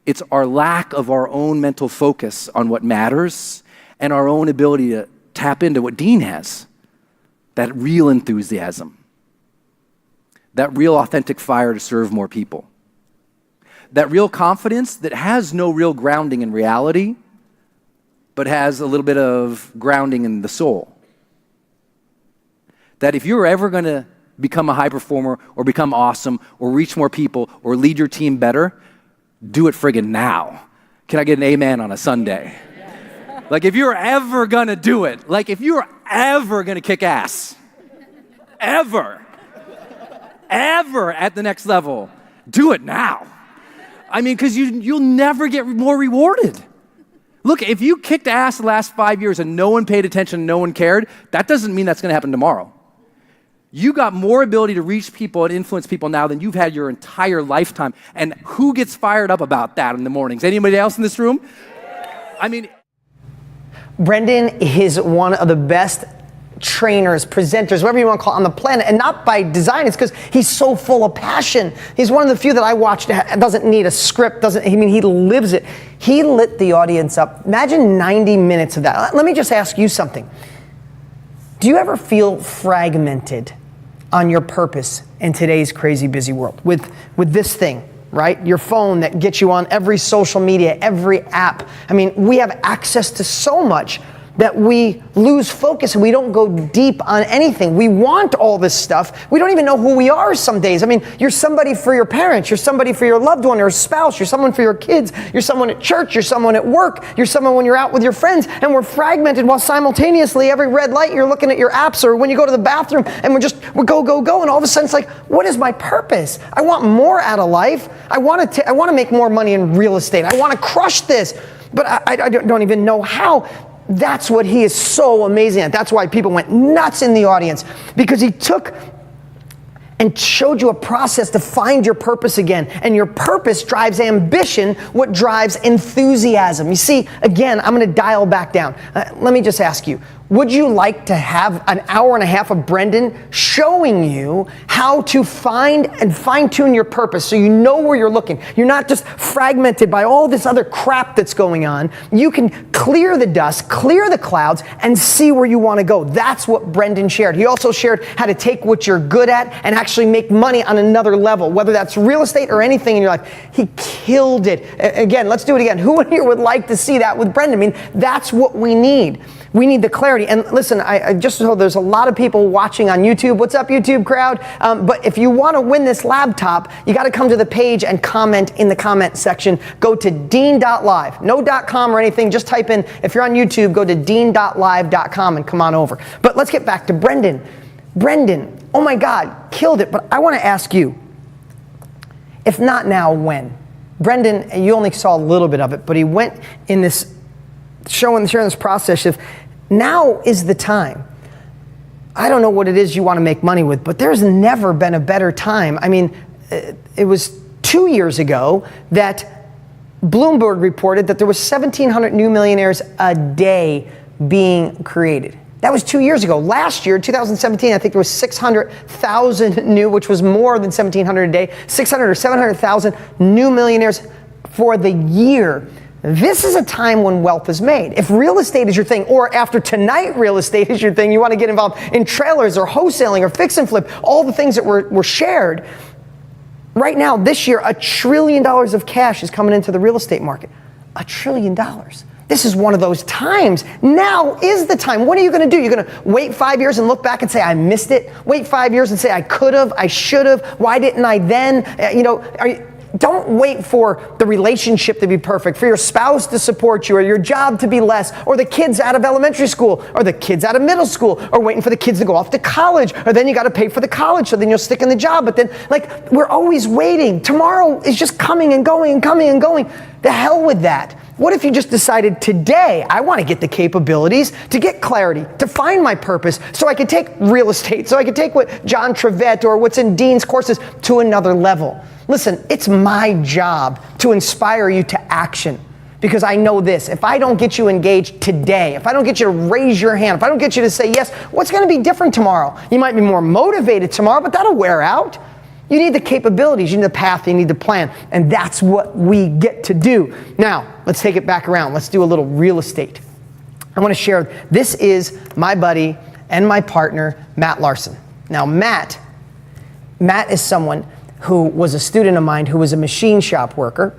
It's our lack of our own mental focus on what matters and our own ability to tap into what Dean has, that real enthusiasm, that real authentic fire to serve more people, that real confidence that has no real grounding in reality, but has a little bit of grounding in the soul. That if you're ever going to become a high performer or become awesome or reach more people or lead your team better, do it friggin' now. Can I get an amen on a Sunday? Like if you're ever gonna do it, like if you're ever gonna kick ass, ever at the next level, do it now. I mean, because you'll never get more rewarded. Look, if you kicked ass the last 5 years and no one paid attention, no one cared, that doesn't mean that's gonna happen tomorrow. You got more ability to reach people and influence people now than you've had your entire lifetime. And who gets fired up about that in the mornings? Anybody else in this room? I mean, Brendan is one of the best trainers, presenters, whatever you want to call it, on the planet, and not by design. It's because he's so full of passion. He's one of the few that I watch that doesn't need a script, he lives it. He lit the audience up. Imagine 90 minutes of that. Let me just ask you something. Do you ever feel fragmented on your purpose in today's crazy busy world with this thing, right? Your phone that gets you on every social media, every app. I mean, we have access to so much that we lose focus and we don't go deep on anything. We want all this stuff. We don't even know who we are some days. I mean, you're somebody for your parents, you're somebody for your loved one or a spouse, you're someone for your kids, you're someone at church, you're someone at work, you're someone when you're out with your friends, and we're fragmented while simultaneously every red light you're looking at your apps, or when you go to the bathroom and we go, and all of a sudden it's like, what is my purpose? I want more out of life. I want to make more money in real estate. I want to crush this, but I don't even know how. That's what he is so amazing at. That's why people went nuts in the audience, because he took and showed you a process to find your purpose again. And your purpose drives ambition, what drives enthusiasm. You see, again, I'm gonna dial back down. Let me just ask you, would you like to have an hour and a half of Brendan showing you how to find and fine-tune your purpose so you know where you're looking? You're not just fragmented by all this other crap that's going on. You can clear the dust, clear the clouds, and see where you want to go. That's what Brendan shared. He also shared how to take what you're good at and actually make money on another level, whether that's real estate or anything in your life. He killed it. Again, let's do it again. Who in here would like to see that with Brendan? I mean, that's what we need. We need the clarity. And listen, I just told there's a lot of people watching on YouTube. What's up, YouTube crowd? But if you want to win this laptop, you got to come to the page and comment in the comment section. Go to dean.live. No .com or anything. Just type in, if you're on YouTube, go to dean.live.com and come on over. But let's get back to Brendan. Brendan, oh my God, killed it. But I want to ask you, if not now, when? Brendan, you only saw a little bit of it, but he went in this sharing this process of now is the time. I don't know what it is you want to make money with, but there's never been a better time. I mean, it was 2 years ago that Bloomberg reported that there was 1,700 new millionaires a day being created. That was 2 years ago. Last year, 2017, I think there was 600,000 new, which was more than 1,700 a day, 600 or 700,000 new millionaires for the year. This is a time when wealth is made. If real estate is your thing, or after tonight real estate is your thing, you want to get involved in trailers or wholesaling or fix and flip, all the things that were shared. Right now, this year, $1 trillion of cash is coming into the real estate market. $1 trillion. This is one of those times. Now is the time. What are you going to do? You're going to wait 5 years and look back and say, I missed it? Wait 5 years and say, I could have, I should have, why didn't I then? Don't wait for the relationship to be perfect, for your spouse to support you, or your job to be less, or the kids out of elementary school, or the kids out of middle school, or waiting for the kids to go off to college, or then you got to pay for the college, so then you'll stick in the job. But then, we're always waiting. Tomorrow is just coming and going and coming and going. The hell with that. What if you just decided today, I want to get the capabilities to get clarity, to find my purpose, so I could take real estate, so I could take what John Trevette or what's in Dean's courses to another level. Listen, it's my job to inspire you to action, because I know this. If I don't get you engaged today, if I don't get you to raise your hand, if I don't get you to say yes, what's going to be different tomorrow? You might be more motivated tomorrow, but that'll wear out. You need the capabilities, you need the path, you need the plan, and that's what we get to do. Now, let's take it back around. Let's do a little real estate. I want to share, this is my buddy and my partner, Matt Larson. Now, Matt is someone who was a student of mine, who was a machine shop worker,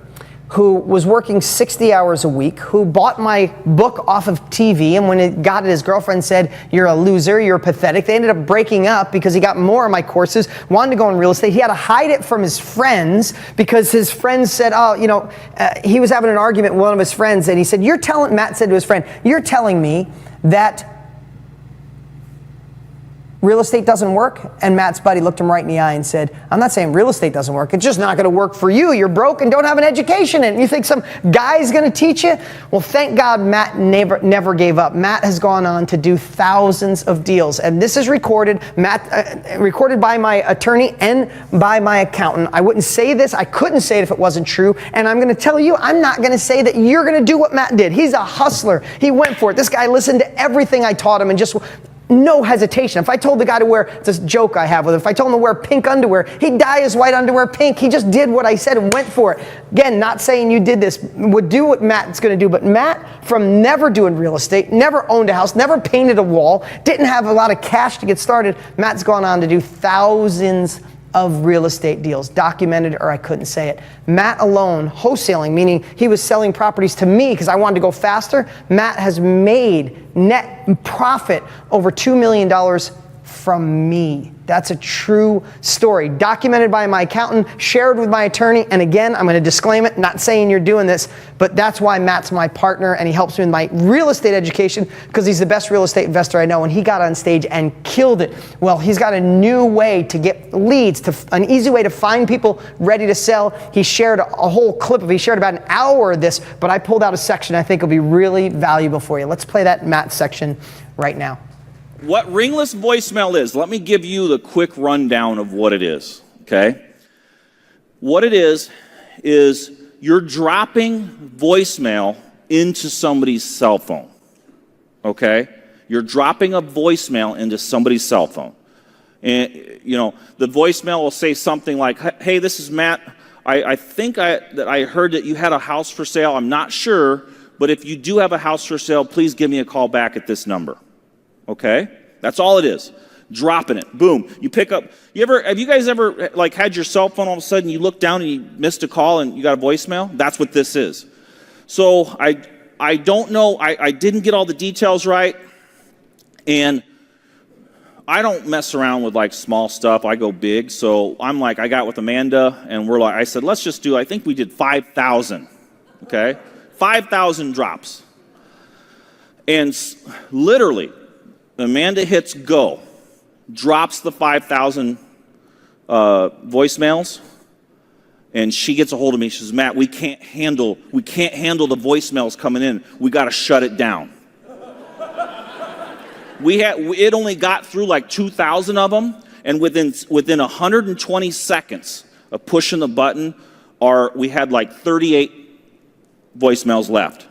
who was working 60 hours a week, who bought my book off of TV, and when it got it, his girlfriend said, you're a loser, you're pathetic. They ended up breaking up because he got more of my courses, wanted to go in real estate. He had to hide it from his friends because his friends said, he was having an argument with one of his friends, and he said, Matt said to his friend, you're telling me that real estate doesn't work? And Matt's buddy looked him right in the eye and said, I'm not saying real estate doesn't work. It's just not going to work for you. You're broke and don't have an education in it. You think some guy's going to teach you? Well, thank God Matt never gave up. Matt has gone on to do thousands of deals. And this is recorded, recorded by my attorney and by my accountant. I wouldn't say this. I couldn't say it if it wasn't true. And I'm going to tell you, I'm not going to say that you're going to do what Matt did. He's a hustler. He went for it. This guy listened to everything I taught him and just no hesitation. If I told the guy to wear, it's this joke I have with him, if I told him to wear pink underwear, he'd dye his white underwear pink. He just did what I said and went for it. Again, not saying you did this, would do what Matt's going to do, but Matt, from never doing real estate, never owned a house, never painted a wall, didn't have a lot of cash to get started, Matt's gone on to do thousands of real estate deals, documented or I couldn't say it. Matt alone, wholesaling, meaning he was selling properties to me because I wanted to go faster. Matt has made net profit over $2 million from me. That's a true story, documented by my accountant, shared with my attorney, and again, I'm going to disclaim it, not saying you're doing this, but that's why Matt's my partner, and he helps me with my real estate education because he's the best real estate investor I know, and he got on stage and killed it. Well, he's got a new way to get leads, an easy way to find people ready to sell. He shared a whole clip of it. He shared about an hour of this, but I pulled out a section I think will be really valuable for you. Let's play that Matt section right now. what ringless voicemail is, let me give you the quick rundown of what it is, okay? What it is you're dropping voicemail into somebody's cell phone, okay? You're dropping a voicemail into somebody's cell phone. And, you know, the voicemail will say something like, hey, this is Matt. I think that I heard that you had a house for sale. I'm not sure, but if you do have a house for sale, please give me a call back at this number. Okay? That's all it is. Dropping it. Boom. You pick up. Have you guys ever like had your cell phone all of a sudden you look down and you missed a call and you got a voicemail? That's what this is. So I don't know. I didn't get all the details right. And I don't mess around with like small stuff. I go big. So I'm like, I got with Amanda and I said, let's just do, I think we did 5,000. Okay? 5,000 drops. And literally, Amanda hits go, drops the 5,000 voicemails, and she gets a hold of me. She says, Matt, we can't handle the voicemails coming in. We got to shut it down. It only got through like 2,000 of them, and within 120 seconds of pushing the button, we had like 38 voicemails left.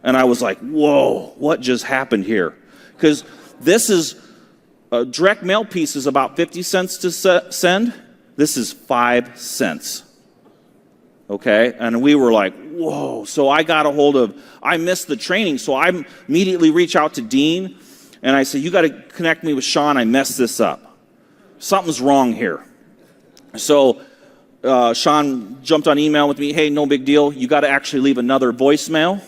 And I was like, whoa, what just happened here? Because this is, a direct mail piece is about 50 cents to send. This is 5 cents. Okay? And we were like, whoa. So I missed the training, so I immediately reach out to Dean, and I say, you got to connect me with Sean. I messed this up. Something's wrong here. So Sean jumped on email with me. Hey, no big deal. You got to actually leave another voicemail.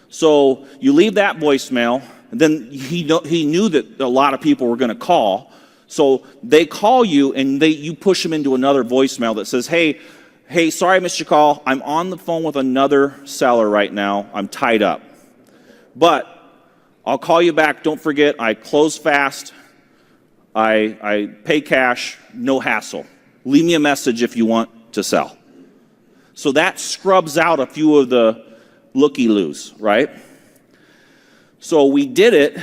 So you leave that voicemail, and then he knew that a lot of people were going to call. So they call you, and you push them into another voicemail that says, hey, sorry I missed your call. I'm on the phone with another seller right now. I'm tied up. But I'll call you back. Don't forget, I close fast. I pay cash, no hassle. Leave me a message if you want to sell. So that scrubs out a few of the looky-loos, right? So we did it,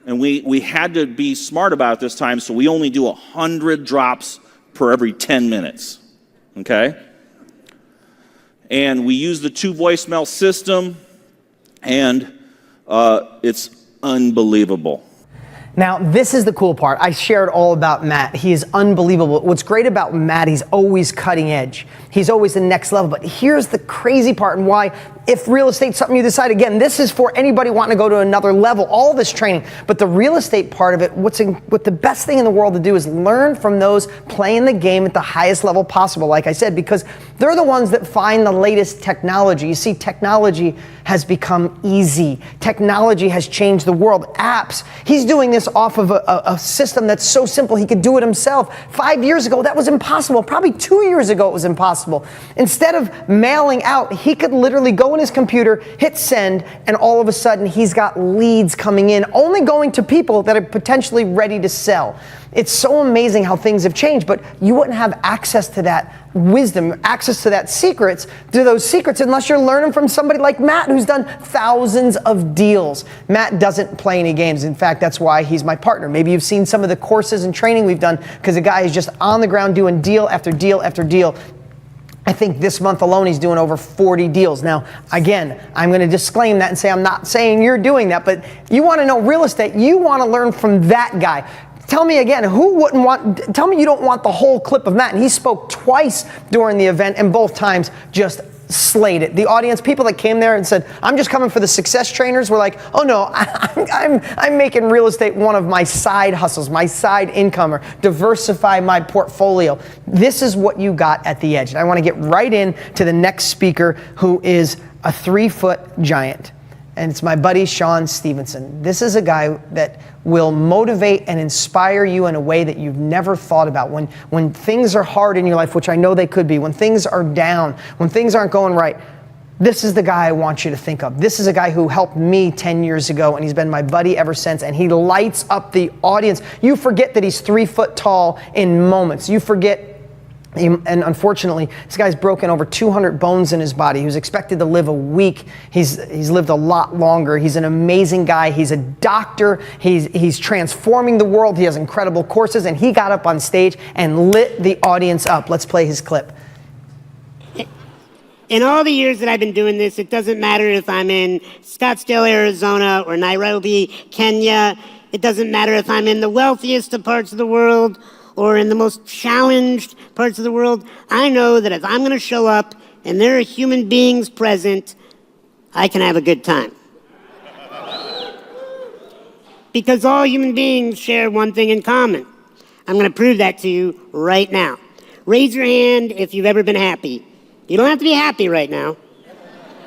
and we had to be smart about it this time, so we only do 100 drops per every 10 minutes, okay? And we use the 2 voicemail system, and it's unbelievable. Now, this is the cool part. I shared all about Matt. He is unbelievable. What's great about Matt, he's always cutting edge. He's always the next level. But here's the crazy part and why, if real estate's something you decide, again, this is for anybody wanting to go to another level, all this training. But the real estate part of it, what the best thing in the world to do is learn from those playing the game at the highest level possible, like I said, because they're the ones that find the latest technology. You see, technology has become easy. Technology has changed the world. Apps. He's doing this off of a system that's so simple he could do it himself. 5 years ago, that was impossible. Probably 2 years ago, it was impossible. Instead of mailing out, he could literally go in his computer, hit send, and all of a sudden he's got leads coming in, only going to people that are potentially ready to sell. It's so amazing how things have changed, but you wouldn't have access to that wisdom, access to those secrets unless you're learning from somebody like Matt, who's done thousands of deals. Matt doesn't play any games. In fact, that's why he's my partner. Maybe you've seen some of the courses and training we've done, because the guy is just on the ground doing deal after deal after deal. I think this month alone he's doing over 40 deals. Now, again, I'm going to disclaim that and say I'm not saying you're doing that, but you want to know real estate, you want to learn from that guy. Tell me again, tell me you don't want the whole clip of Matt. And he spoke twice during the event, and both times just slayed it. The audience, people that came there and said, I'm just coming for the success trainers, were like, oh no, I'm making real estate one of my side hustles, my side income, or diversify my portfolio. This is what you got at the edge. And I want to get right in to the next speaker, who is a 3-foot giant. And it's my buddy, Sean Stevenson. This is a guy that will motivate and inspire you in a way that you've never thought about. When things are hard in your life, which I know they could be, when things are down, when things aren't going right, this is the guy I want you to think of. This is a guy who helped me 10 years ago, and he's been my buddy ever since, and he lights up the audience. You forget that he's 3 foot tall in moments. You forget And unfortunately, this guy's broken over 200 bones in his body. He was expected to live a week. He's lived a lot longer. He's an amazing guy. He's a doctor. He's transforming the world. He has incredible courses, and he got up on stage and lit the audience up. Let's play his clip. In all the years that I've been doing this, it doesn't matter if I'm in Scottsdale, Arizona, or Nairobi, Kenya. It doesn't matter if I'm in the wealthiest of parts of the world or in the most challenged parts of the world. I know that if I'm going to show up and there are human beings present, I can have a good time. Because all human beings share one thing in common. I'm going to prove that to you right now. Raise your hand if you've ever been happy. You don't have to be happy right now.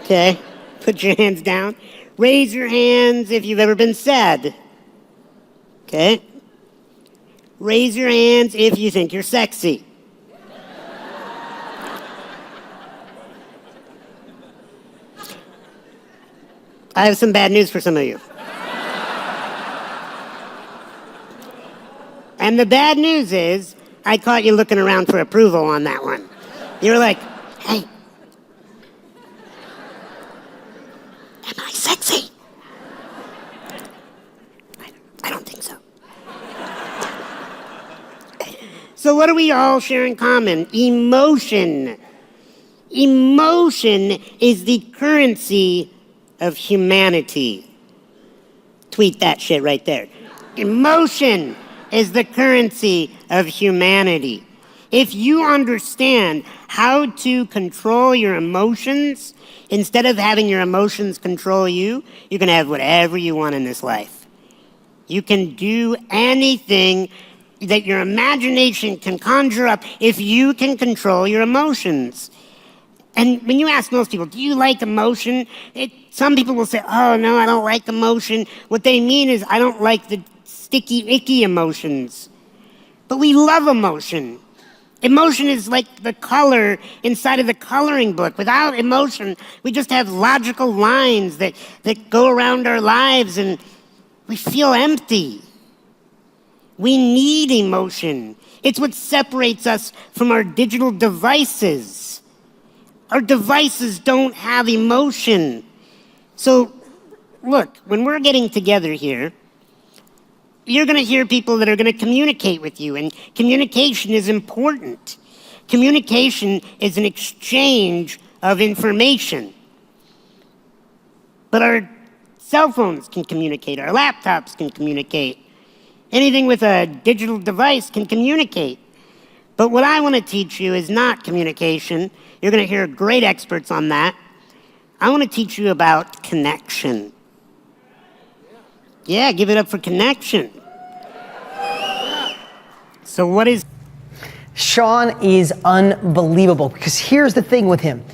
Okay? Put your hands down. Raise your hands if you've ever been sad. Okay? Raise your hands if you think you're sexy. I have some bad news for some of you. And the bad news is, I caught you looking around for approval on that one. You were like, hey, am I sexy? I don't think so. So what do we all share in common? Emotion. Emotion is the currency of humanity. Tweet that shit right there. Emotion is the currency of humanity. If you understand how to control your emotions, instead of having your emotions control you, you can have whatever you want in this life. You can do anything that your imagination can conjure up if you can control your emotions. And when you ask most people, do you like emotion? Some people will say, oh, no, I don't like emotion. What they mean is, I don't like the sticky, icky emotions. But we love emotion. Emotion is like the color inside of the coloring book. Without emotion, we just have logical lines that go around our lives and we feel empty. We need emotion. It's what separates us from our digital devices. Our devices don't have emotion. So, look, when we're getting together here, you're going to hear people that are going to communicate with you, and communication is important. Communication is an exchange of information. But our cell phones can communicate, our laptops can communicate. Anything with a digital device can communicate. But what I want to teach you is not communication. You're going to hear great experts on that. I want to teach you about connection. Yeah, give it up for connection. So what is... Sean is unbelievable, because here's the thing with him.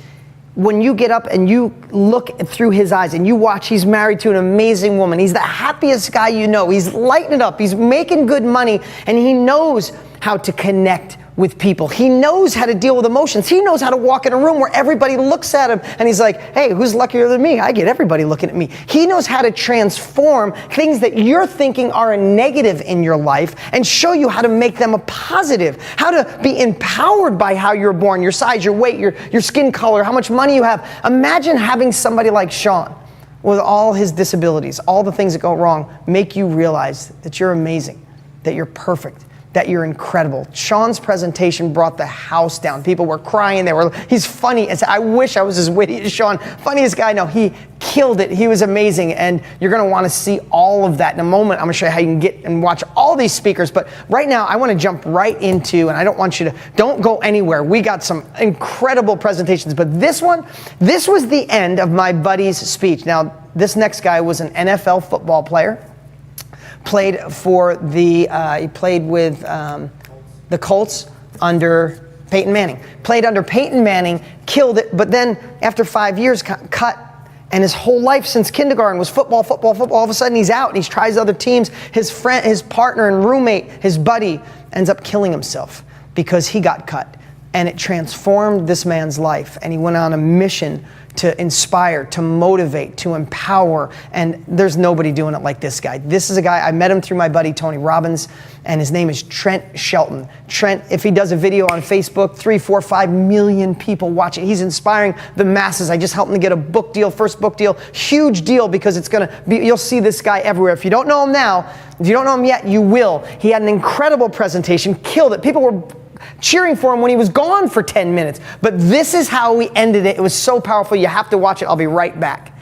When you get up and you look through his eyes and you watch, he's married to an amazing woman. He's the happiest guy you know. He's lighting it up. He's making good money, and he knows how to connect with people. He knows how to deal with emotions. He knows how to walk in a room where everybody looks at him and he's like, hey, who's luckier than me? I get everybody looking at me. He knows how to transform things that you're thinking are a negative in your life and show you how to make them a positive, how to be empowered by how you're born, your size, your weight, your skin color, how much money you have. Imagine having somebody like Sean with all his disabilities, all the things that go wrong, make you realize that you're amazing, that you're perfect, that you're incredible. Sean's presentation brought the house down. People were crying. He's funny. I wish I was as witty as Sean. Funniest guy. No, he killed it. He was amazing. And you're going to want to see all of that in a moment. I'm going to show you how you can get and watch all these speakers. But right now, I want to jump right into, and I don't want you to, don't go anywhere. We got some incredible presentations. But this one, this was the end of my buddy's speech. Now, this next guy was an NFL football player. Played for he played with the Colts under Peyton Manning. Played under Peyton Manning, killed it, but then after 5 years, cut, and his whole life since kindergarten was football. All of a sudden he's out and he tries other teams. His friend, his partner and roommate, his buddy ends up killing himself because he got cut. and it transformed this man's life. And he went on a mission to inspire, to motivate, to empower, and there's nobody doing it like this guy. This is a guy, I met him through my buddy Tony Robbins, and his name is Trent Shelton. Trent, if he does a video on Facebook, 3, 4, 5 million people watch it. He's inspiring the masses. I just helped him to get a book deal, first book deal, huge deal, because it's gonna be, you'll see this guy everywhere. If you don't know him now, if you don't know him yet, you will. He had an incredible presentation, killed it. People were cheering for him when he was gone for 10 minutes. But this is how we ended it. It was so powerful. You have to watch it. I'll be right back.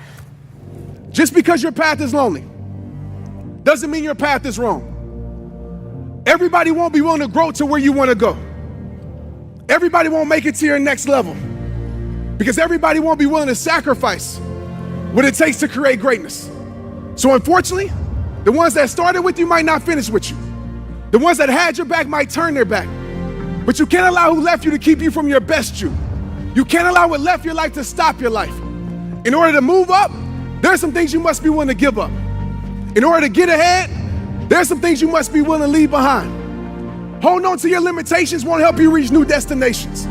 Just because your path is lonely doesn't mean your path is wrong. Everybody won't be willing to grow to where you want to go. Everybody won't make it to your next level, because everybody won't be willing to sacrifice what it takes to create greatness. So unfortunately, the ones that started with you might not finish with you. The ones that had your back might turn their back. But you can't allow who left you to keep you from your best you. You can't allow what left your life to stop your life. In order to move up, there are some things you must be willing to give up. In order to get ahead, there are some things you must be willing to leave behind. Holding on to your limitations won't help you reach new destinations.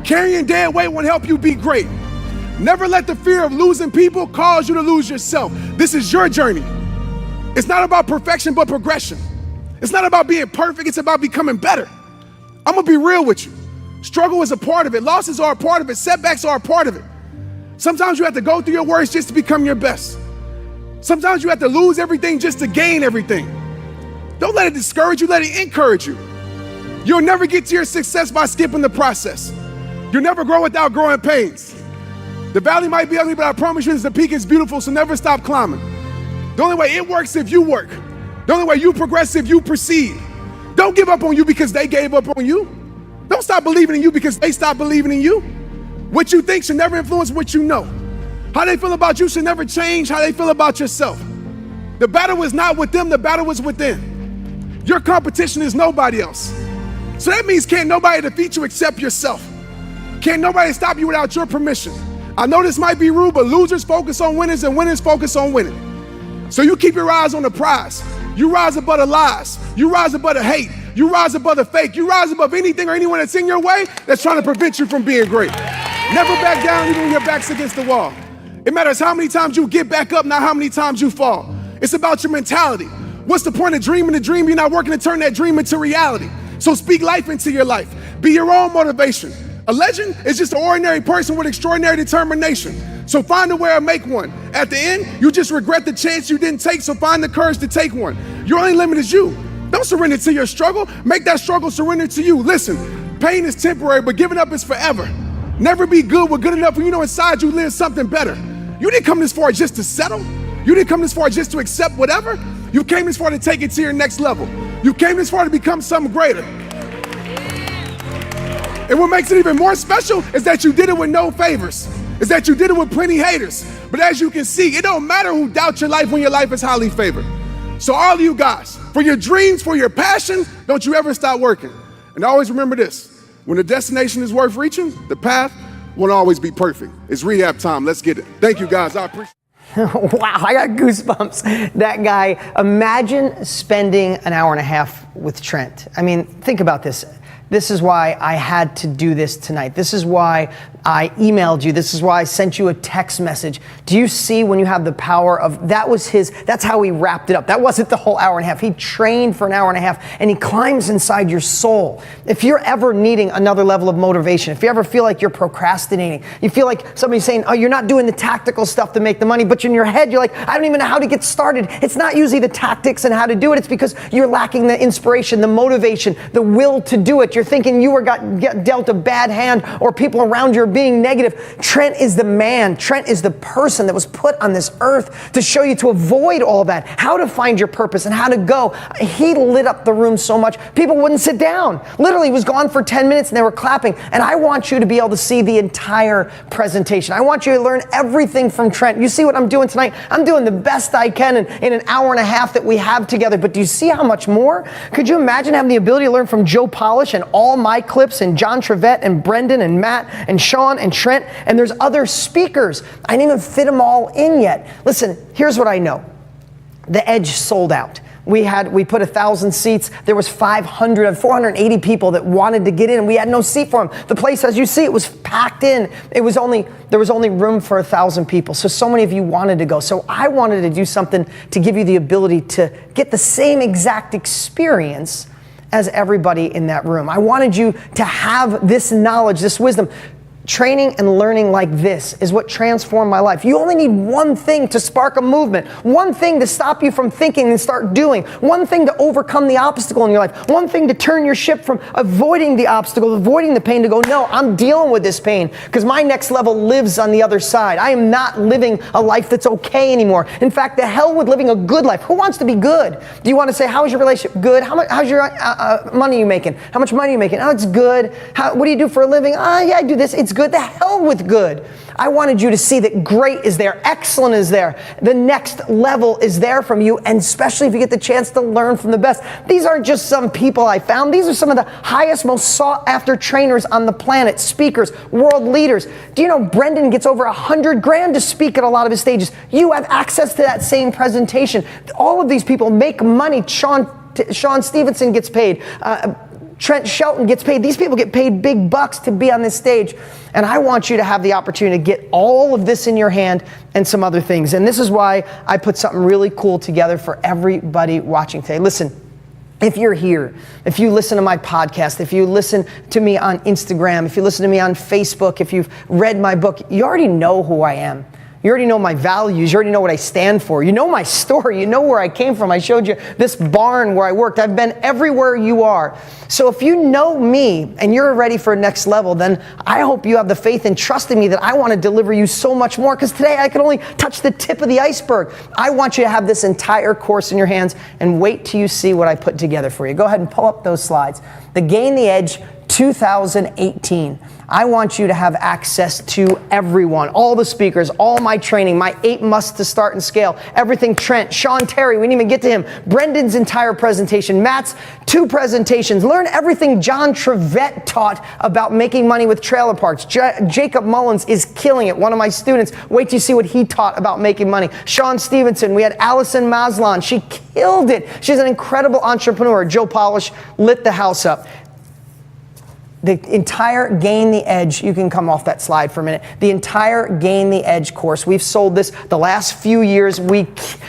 Carrying dead weight won't help you be great. Never let the fear of losing people cause you to lose yourself. This is your journey. It's not about perfection, but progression. It's not about being perfect, it's about becoming better. I'm gonna be real with you. Struggle is a part of it. Losses are a part of it. Setbacks are a part of it. Sometimes you have to go through your worst just to become your best. Sometimes you have to lose everything just to gain everything. Don't let it discourage you, let it encourage you. You'll never get to your success by skipping the process. You'll never grow without growing pains. The valley might be ugly, but I promise you the peak is beautiful, so never stop climbing. The only way it works is if you work. The only way you progress is if you proceed. Don't give up on you because they gave up on you. Don't stop believing in you because they stopped believing in you. What you think should never influence what you know. How they feel about you should never change how they feel about yourself. The battle was not with them, the battle was within. Your competition is nobody else. So that means can't nobody defeat you except yourself. Can't nobody stop you without your permission. I know this might be rude, but losers focus on winners and winners focus on winning. So you keep your eyes on the prize. You rise above the lies. You rise above the hate. You rise above the fake. You rise above anything or anyone that's in your way that's trying to prevent you from being great. Never back down even when your back's against the wall. It matters how many times you get back up, not how many times you fall. It's about your mentality. What's the point of dreaming a dream? You're not working to turn that dream into reality. So speak life into your life. Be your own motivation. A legend is just an ordinary person with extraordinary determination. So find a way to make one. At the end, you just regret the chance you didn't take, so find the courage to take one. Your only limit is you. Don't surrender to your struggle. Make that struggle surrender to you. Listen, pain is temporary, but giving up is forever. Never be good with good enough when you know inside you lives something better. You didn't come this far just to settle. You didn't come this far just to accept whatever. You came this far to take it to your next level. You came this far to become something greater. And what makes it even more special is that you did it with no favors. Is that you did it with plenty haters. But as you can see, it don't matter who doubts your life when your life is highly favored. So all of you guys, for your dreams, for your passion, don't you ever stop working. And always remember this, when the destination is worth reaching, the path won't always be perfect. It's rehab time, let's get it. Thank you guys, I appreciate it. Wow, I got goosebumps. That guy, imagine spending an hour and a half with Trent. I mean, think about this. This is why I had to do this tonight. This is why I emailed you. This is why I sent you a text message. Do you see when you have the power of, that's how he wrapped it up. That wasn't the whole hour and a half. He trained for an hour and a half and he climbs inside your soul. If you're ever needing another level of motivation, if you ever feel like you're procrastinating, you feel like somebody's saying, oh, you're not doing the tactical stuff to make the money, but in your head, you're like, I don't even know how to get started. It's not usually the tactics and how to do it. It's because you're lacking the inspiration, the motivation, the will to do it. You're thinking you got dealt a bad hand or people around you are being negative. Trent is the man. Trent is the person that was put on this earth to show you to avoid all that, how to find your purpose and how to go. He lit up the room so much, people wouldn't sit down. Literally, he was gone for 10 minutes and they were clapping. And I want you to be able to see the entire presentation. I want you to learn everything from Trent. You see what I'm doing tonight? I'm doing the best I can in an hour and a half that we have together. But do you see how much more? Could you imagine having the ability to learn from Joe Polish and all my clips and John Trevette and Brendan and Matt and Sean and Trent, and there's other speakers. I didn't even fit them all in yet. Listen, here's what I know. The Edge sold out. We put 1,000 seats. There was 480 people that wanted to get in, and we had no seat for them. The place, as you see, it was packed in. There was only room for 1,000 people. So many of you wanted to go. So I wanted to do something to give you the ability to get the same exact experience as everybody in that room. I wanted you to have this knowledge, this wisdom. Training and learning like this is what transformed my life. You only need one thing to spark a movement, one thing to stop you from thinking and start doing, one thing to overcome the obstacle in your life, one thing to turn your ship from avoiding the obstacle, avoiding the pain, to go, no, I'm dealing with this pain because my next level lives on the other side. I am not living a life that's okay anymore. In fact, the hell with living a good life. Who wants to be good? Do you want to say, how's your relationship? Good. How's your money you making? How much money are you making? Oh, it's good. What do you do for a living? Yeah, I do this. It's good. The hell with good. I wanted you to see that great is there, excellent is there, the next level is there from you, and especially if you get the chance to learn from the best. These aren't just some people I found. These are some of the highest, most sought after trainers on the planet, speakers, world leaders. Do you know Brendan gets over $100,000 to speak at a lot of his stages? You have access to that same presentation. All of these people make money. Sean Stevenson gets paid. Trent Shelton gets paid. These people get paid big bucks to be on this stage. And I want you to have the opportunity to get all of this in your hand and some other things. And this is why I put something really cool together for everybody watching today. Listen, if you're here, if you listen to my podcast, if you listen to me on Instagram, if you listen to me on Facebook, if you've read my book, you already know who I am. You already know my values. You already know what I stand for. You know my story. You know where I came from. I showed you this barn where I worked. I've been everywhere you are. So if you know me and you're ready for a next level, then I hope you have the faith and trust in me that I want to deliver you so much more, because today I can only touch the tip of the iceberg. I want you to have this entire course in your hands, and wait till you see what I put together for you. Go ahead and pull up those slides. The Gain the Edge 2018. I want you to have access to everyone, all the speakers, all my training, my 8 musts to start and scale, everything Trent, Sean Terry, we didn't even get to him, Brendan's entire presentation, Matt's 2 presentations, learn everything John Trevette taught about making money with trailer parks. Jacob Mullins is killing it, one of my students. Wait till you see what he taught about making money. Sean Stevenson, we had Allison Maslan, she killed it. She's an incredible entrepreneur. Joe Polish lit the house up. The entire Gain the Edge, you can come off that slide for a minute. The entire Gain the Edge course, we've sold this the last few years. We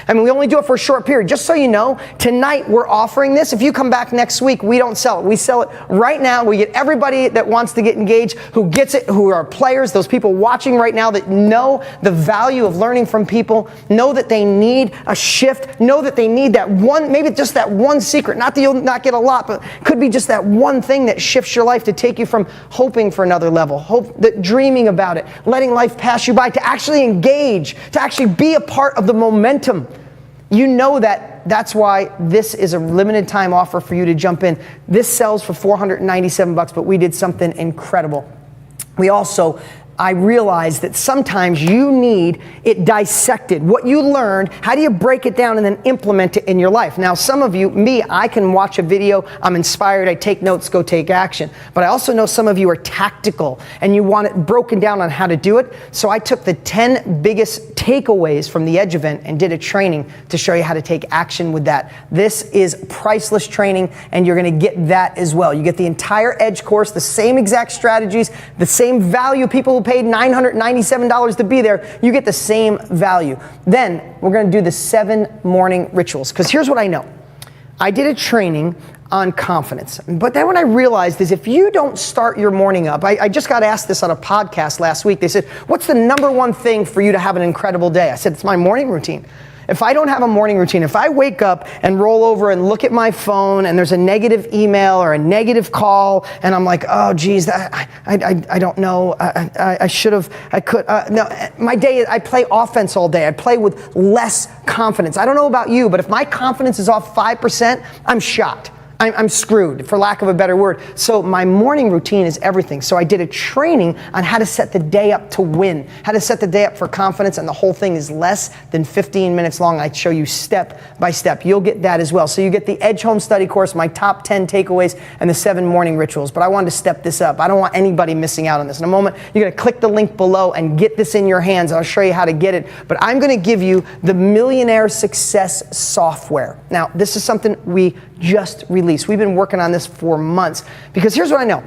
only do it for a short period. Just so you know, tonight we're offering this. If you come back next week, we don't sell it. We sell it right now. We get everybody that wants to get engaged, who gets it, who are players, those people watching right now that know the value of learning from people, know that they need a shift, know that they need that one, maybe just that one secret. Not that you'll not get a lot, but could be just that one thing that shifts your life to take you from hoping for another level, dreaming about it, letting life pass you by, to actually engage, to actually be a part of the momentum. You know that's why this is a limited time offer for you to jump in. This sells for $497, but we did something incredible. I realized that sometimes you need it dissected. What you learned, how do you break it down and then implement it in your life? Now, some of you, I can watch a video, I'm inspired, I take notes, go take action. But I also know some of you are tactical and you want it broken down on how to do it. So I took the 10 biggest takeaways from the Edge event and did a training to show you how to take action with that. This is priceless training, and you're gonna get that as well. You get the entire Edge course, the same exact strategies, the same value. People who paid $997 to be there, you get the same value. Then we're gonna do the 7 morning rituals, because here's what I know. I did a training on confidence, but then what I realized is if you don't start your morning up, I just got asked this on a podcast last week. They said, what's the number one thing for you to have an incredible day? I said, it's my morning routine. If I don't have a morning routine, if I wake up and roll over and look at my phone and there's a negative email or a negative call and I'm like, oh geez, I don't know, I should have, I could, no, my day, I play offense all day. I play with less confidence. I don't know about you, but if my confidence is off 5%, I'm shocked. I'm screwed, for lack of a better word. So my morning routine is everything. So I did a training on how to set the day up to win, how to set the day up for confidence, and the whole thing is less than 15 minutes long. I show you step by step. You'll get that as well. So you get the Edge Home Study course, my top 10 takeaways, and the 7 morning rituals. But I wanted to step this up. I don't want anybody missing out on this. In a moment, you're gonna click the link below and get this in your hands. I'll show you how to get it. But I'm gonna give you the Millionaire Success Software. Now, this is something we just released. We've been working on this for months because here's what I know.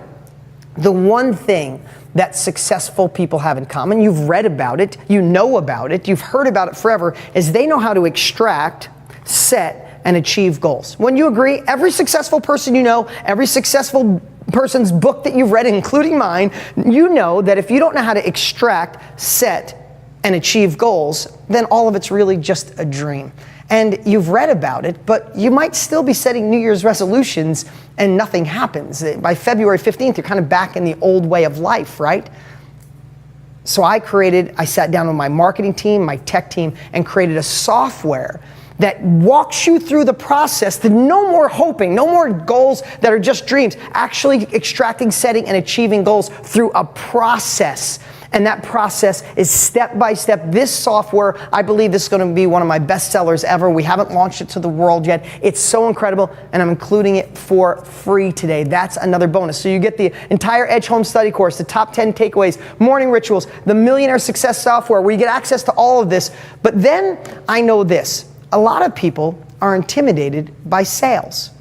The one thing that successful people have in common, you've read about it, you know about it, you've heard about it forever, is they know how to extract, set, and achieve goals. Wouldn't you agree? Every successful person you know, every successful person's book that you've read, including mine, you know that if you don't know how to extract, set, and achieve goals, then all of it's really just a dream. And you've read about it, but you might still be setting New Year's resolutions and nothing happens. By February 15th, you're kind of back in the old way of life, right? So I sat down with my marketing team, my tech team, and created a software that walks you through the process to no more hoping, no more goals that are just dreams, actually extracting, setting, and achieving goals through a process. And that process is step by step. This software, I believe this is going to be one of my best sellers ever. We haven't launched it to the world yet. It's so incredible, and I'm including it for free today. That's another bonus. So you get the entire Edge Home Study course, the top 10 takeaways, morning rituals, the Millionaire Success Software, where you get access to all of this. But then I know this. A lot of people are intimidated by sales.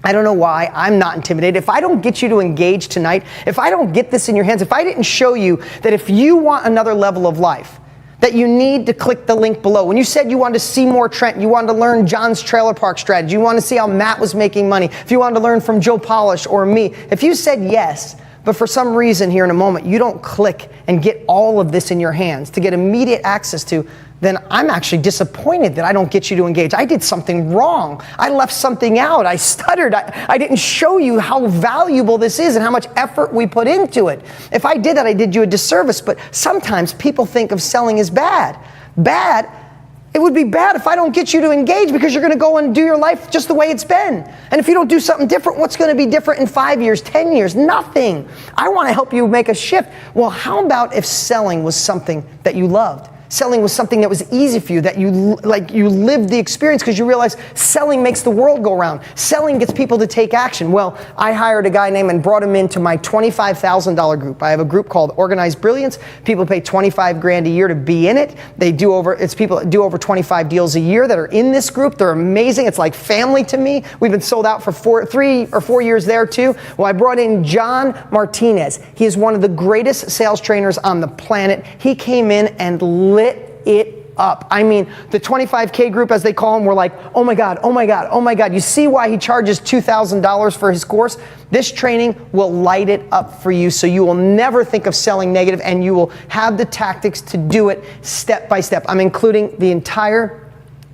I don't know why. I'm not intimidated. If I don't get you to engage tonight, if I don't get this in your hands, if I didn't show you that if you want another level of life, that you need to click the link below. When you said you wanted to see more Trent, you wanted to learn John's trailer park strategy, you wanted to see how Matt was making money, if you wanted to learn from Joe Polish or me, if you said yes, but for some reason here in a moment, you don't click and get all of this in your hands to get immediate access to, then I'm actually disappointed that I don't get you to engage. I did something wrong. I left something out. I stuttered. I didn't show you how valuable this is and how much effort we put into it. If I did that, I did you a disservice. But sometimes people think of selling as bad. Bad? It would be bad if I don't get you to engage because you're going to go and do your life just the way it's been. And if you don't do something different, what's going to be different in 5 years, 10 years? Nothing. I want to help you make a shift. Well, how about if selling was something that you loved? Selling was something that was easy for you, that you lived the experience because you realize selling makes the world go round. Selling gets people to take action. Well, I hired a guy named and brought him into my $25,000 group. I have a group called Organized Brilliance. People pay $25,000 a year to be in it. It's people that do over 25 deals a year that are in this group. They're amazing. It's like family to me. We've been sold out for 3 or 4 years there too. Well, I brought in John Martinez. He is one of the greatest sales trainers on the planet. He came in and lit it up. I mean, the 25K group, as they call them, were like, oh my God, oh my God, oh my God. You see why he charges $2,000 for his course? This training will light it up for you so you will never think of selling negative and you will have the tactics to do it step by step. I'm including the entire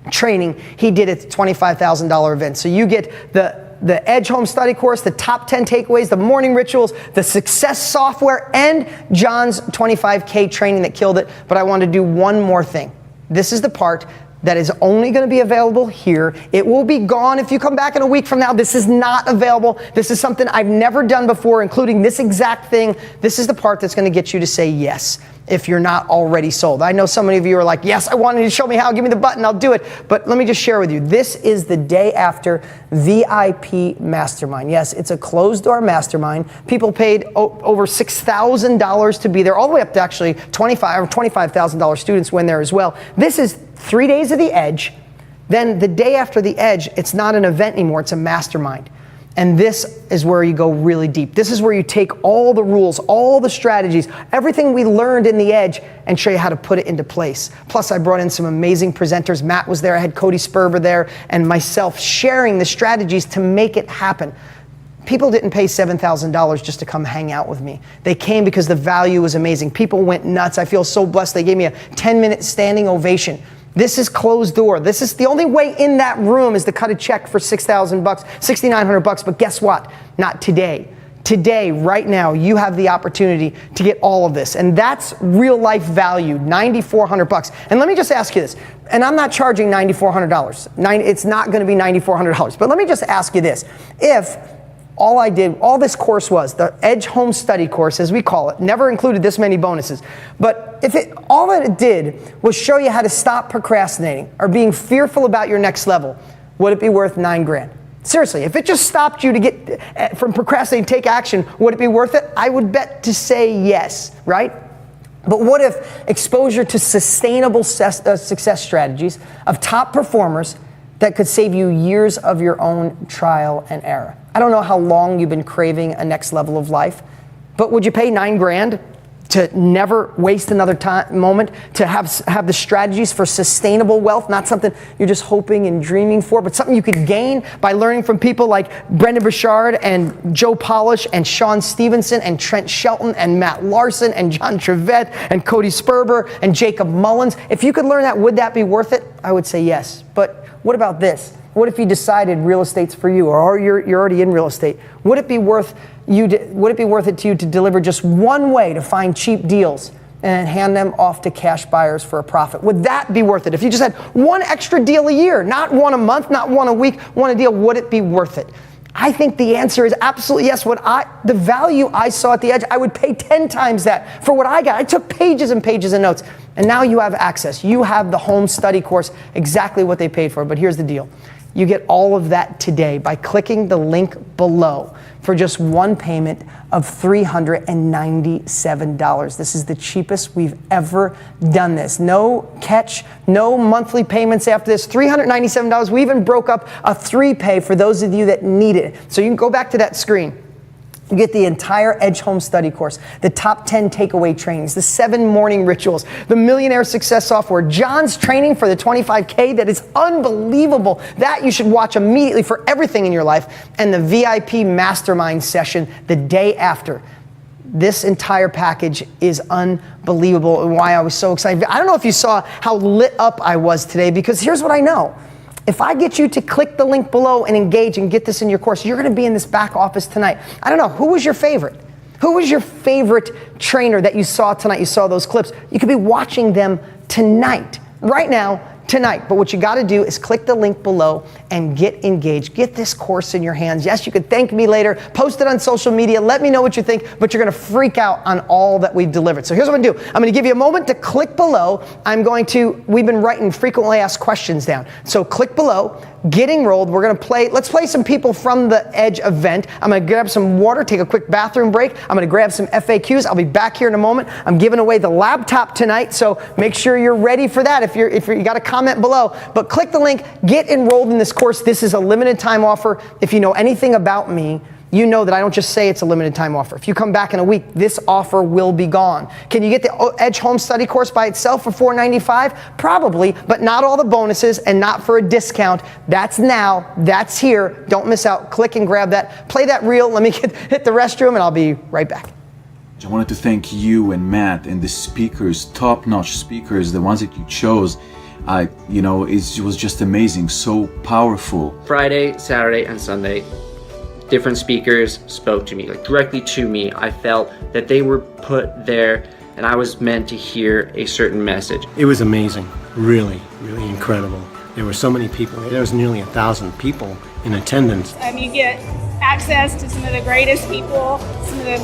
training he did at the $25,000 event. So you get the Edge Home Study course, the top 10 takeaways, the morning rituals, the success software, and John's 25K training that killed it. But I want to do one more thing. This is the part that is only going to be available here. It will be gone if you come back in a week from now. This is not available. This is something I've never done before, including this exact thing. This is the part that's going to get you to say yes if you're not already sold. I know so many of you are like, yes, I wanted you to show me how, give me the button, I'll do it. But let me just share with you, this is the day after VIP Mastermind. Yes, it's a closed door mastermind. People paid over $6,000 to be there, all the way up to actually $25,000 students went there as well. This is 3 days of the Edge. Then the day after the Edge, it's not an event anymore, it's a mastermind. And this is where you go really deep. This is where you take all the rules, all the strategies, everything we learned in the Edge and show you how to put it into place. Plus, I brought in some amazing presenters. Matt was there, I had Cody Sperber there, and myself sharing the strategies to make it happen. People didn't pay $7,000 just to come hang out with me. They came because the value was amazing. People went nuts. I feel so blessed. They gave me a 10-minute standing ovation. This is closed door. This is the only way in that room is to cut a check for $6,000, $6,900. But guess what? Not today. Today, right now, you have the opportunity to get all of this. And that's real life value, $9,400. And let me just ask you this, and I'm not charging $9,400. It's not gonna be $9,400. But let me just ask you this. If all this course was, the Edge Home Study course, as we call it, never included this many bonuses, but if all that it did was show you how to stop procrastinating or being fearful about your next level, would it be worth $9,000? Seriously, if it just stopped you to get from procrastinating, take action, would it be worth it? I would bet to say yes, right? But what if exposure to sustainable success strategies of top performers that could save you years of your own trial and error? I don't know how long you've been craving a next level of life, but would you pay $9,000 to never waste another moment, to have the strategies for sustainable wealth, not something you're just hoping and dreaming for, but something you could gain by learning from people like Brendan Burchard and Joe Polish and Sean Stevenson and Trent Shelton and Matt Larson and John Trevette and Cody Sperber and Jacob Mullins? If you could learn that, would that be worth it? I would say yes. But what about this? What if you decided real estate's for you, or you're already in real estate? Would it be worth it to you to deliver just one way to find cheap deals and hand them off to cash buyers for a profit? Would that be worth it? If you just had one extra deal a year, not one a month, not one a week, one a deal, would it be worth it? I think the answer is absolutely yes. The value I saw at the Edge, I would pay 10 times that for what I got. I took pages and pages of notes, and now you have access. You have the home study course, exactly what they paid for. But here's the deal. You get all of that today by clicking the link below for just one payment of $397. This is the cheapest we've ever done this. No catch, no monthly payments after this. $397. We even broke up a 3-pay for those of you that need it. So you can go back to that screen. You get the entire Edge Home Study course, the top 10 takeaway trainings, the 7 morning rituals, the Millionaire Success Software, John's training for the 25K that is unbelievable. That you should watch immediately for everything in your life, and the VIP mastermind session the day after. This entire package is unbelievable, and why I was so excited. I don't know if you saw how lit up I was today, because here's what I know. If I get you to click the link below and engage and get this in your course, you're going to be in this back office tonight. I don't know, who was your favorite? Who was your favorite trainer that you saw tonight? You saw those clips. You could be watching them tonight, right now, tonight. But what you got to do is click the link below and get engaged. Get this course in your hands. Yes, you could thank me later. Post it on social media. Let me know what you think, but you're going to freak out on all that we've delivered. So here's what I'm going to do. I'm going to give you a moment to click below. We've been writing frequently asked questions down. So click below, get enrolled. Let's play some people from the Edge event. I'm going to grab some water, take a quick bathroom break. I'm going to grab some FAQs. I'll be back here in a moment. I'm giving away the laptop tonight, so make sure you're ready for that. If you got a comment below, but click the link, get enrolled in this course. This is a limited time offer. If you know anything about me, you know that I don't just say it's a limited time offer. If you come back in a week, this offer will be gone. Can you get the Edge Home Study course by itself for $495? Probably, but not all the bonuses and not for a discount. That's now, that's here. Don't miss out. Click and grab that. Play that reel. Let me hit the restroom and I'll be right back. I wanted to thank you and Matt and the speakers, top-notch speakers, the ones that you chose. It was just amazing, so powerful. Friday, Saturday, and Sunday, different speakers spoke to me, directly to me. I felt that they were put there and I was meant to hear a certain message. It was amazing, really, really incredible. There were so many people. There was nearly 1,000 people in attendance. You get access to some of the greatest people, some of the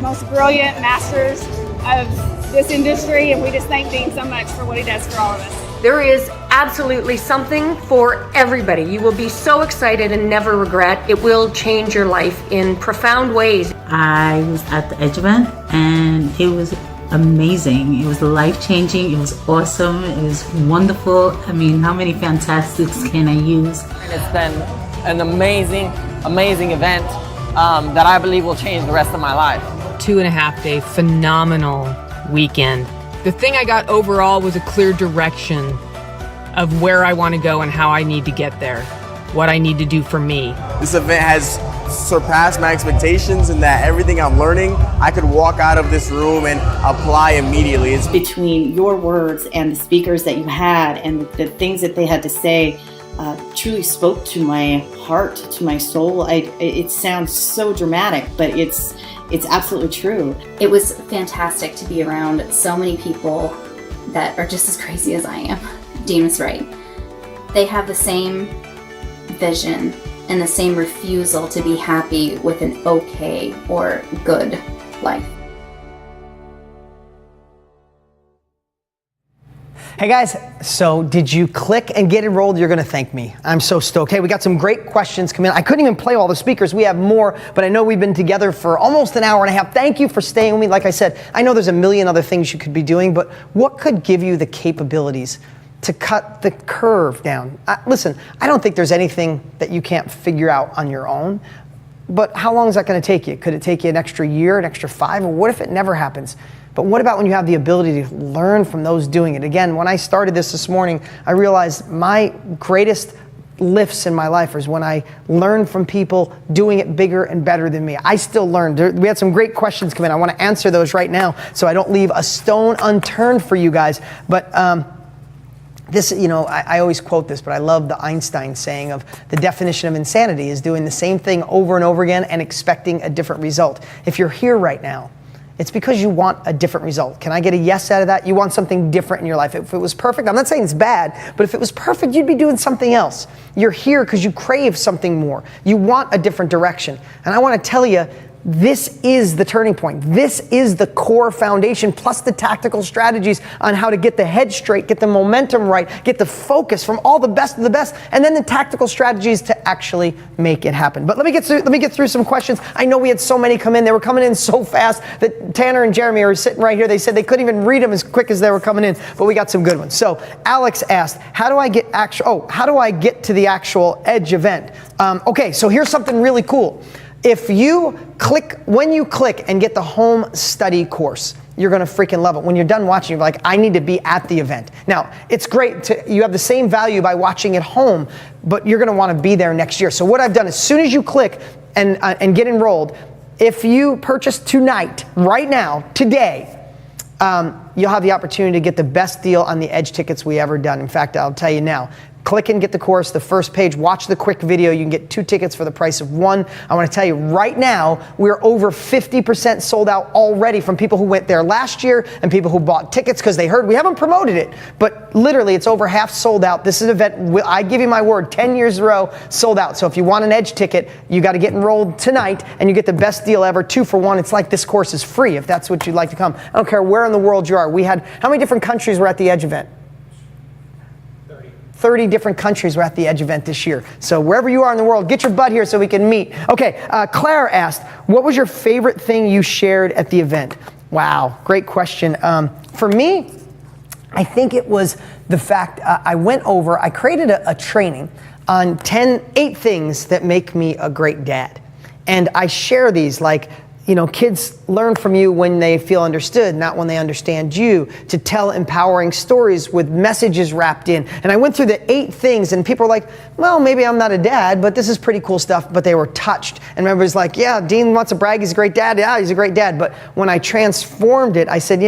most brilliant masters of this industry, and we just thank Dean so much for what he does for all of us. There is absolutely something for everybody. You will be so excited and never regret. It will change your life in profound ways. I was at the Edge event and it was amazing. It was life-changing. It was awesome. It was wonderful. I mean, how many fantastics can I use? It's been an amazing, amazing event that I believe will change the rest of my life. 2.5-day phenomenal weekend. The thing I got overall was a clear direction of where I want to go and how I need to get there, what I need to do for me. This event has surpassed my expectations in that everything I'm learning, I could walk out of this room and apply immediately. Between your words and the speakers that you had and the things that they had to say, truly spoke to my heart, to my soul. It sounds so dramatic, but it's absolutely true. It was fantastic to be around so many people that are just as crazy as I am. Dean was right. They have the same vision and the same refusal to be happy with an okay or good life. Hey guys, so did you click and get enrolled? You're gonna thank me. I'm so stoked. Hey, we got some great questions come in. I couldn't even play all the speakers. We have more, but I know we've been together for almost an hour and a half. Thank you for staying with me. Like I said, I know there's a million other things you could be doing, but what could give you the capabilities to cut the curve down? Listen, I don't think there's anything that you can't figure out on your own, but how long is that gonna take you? Could it take you an extra year, an extra 5, or what if it never happens? But what about when you have the ability to learn from those doing it? Again, when I started this morning, I realized my greatest lifts in my life is when I learned from people doing it bigger and better than me. I still learn. We had some great questions come in. I want to answer those right now so I don't leave a stone unturned for you guys. But this, I always quote this, but I love the Einstein saying of the definition of insanity is doing the same thing over and over again and expecting a different result. If you're here right now, it's because you want a different result. Can I get a yes out of that? You want something different in your life. If it was perfect, I'm not saying it's bad, but if it was perfect, you'd be doing something else. You're here because you crave something more. You want a different direction. And I want to tell you, this is the turning point. This is the core foundation, plus the tactical strategies on how to get the head straight, get the momentum right, get the focus from all the best of the best, and then the tactical strategies to actually make it happen. But let me get through some questions. I know we had so many come in. They were coming in so fast that Tanner and Jeremy are sitting right here. They said they couldn't even read them as quick as they were coming in, but we got some good ones. So Alex asked, how do I get to the actual Edge event? Okay, so here's something really cool. When you click and get the home study course, you're gonna freaking love it. When you're done watching, you're like, I need to be at the event. Now, it's great, you have the same value by watching at home, but you're gonna wanna be there next year. So what I've done, as soon as you click and get enrolled, if you purchase tonight, right now, today, you'll have the opportunity to get the best deal on the Edge tickets we ever done. In fact, I'll tell you now. Click and get the course, the first page, watch the quick video. You can get 2 tickets for the price of 1. I want to tell you right now, we're over 50% sold out already from people who went there last year and people who bought tickets because they heard we haven't promoted it, but literally it's over half sold out. This is an event, I give you my word, 10 years in a row, sold out. So if you want an Edge ticket, you got to get enrolled tonight and you get the best deal ever, 2 for 1. It's like this course is free if that's what you'd like to come. I don't care where in the world you are. We had, how many different countries were at the Edge event? 30 different countries were at the Edge event this year. So wherever you are in the world, get your butt here so we can meet. Okay, Claire asked, what was your favorite thing you shared at the event? Wow, great question. For me, I think it was the fact I created a training on 8 things that make me a great dad. And I share these like, kids learn from you when they feel understood, not when they understand you, to tell empowering stories with messages wrapped in. And I went through the 8 things and people were like, well, maybe I'm not a dad, but this is pretty cool stuff, but they were touched. And everybody's like, yeah, Dean wants to brag, he's a great dad. Yeah, he's a great dad. But when I transformed it, I said,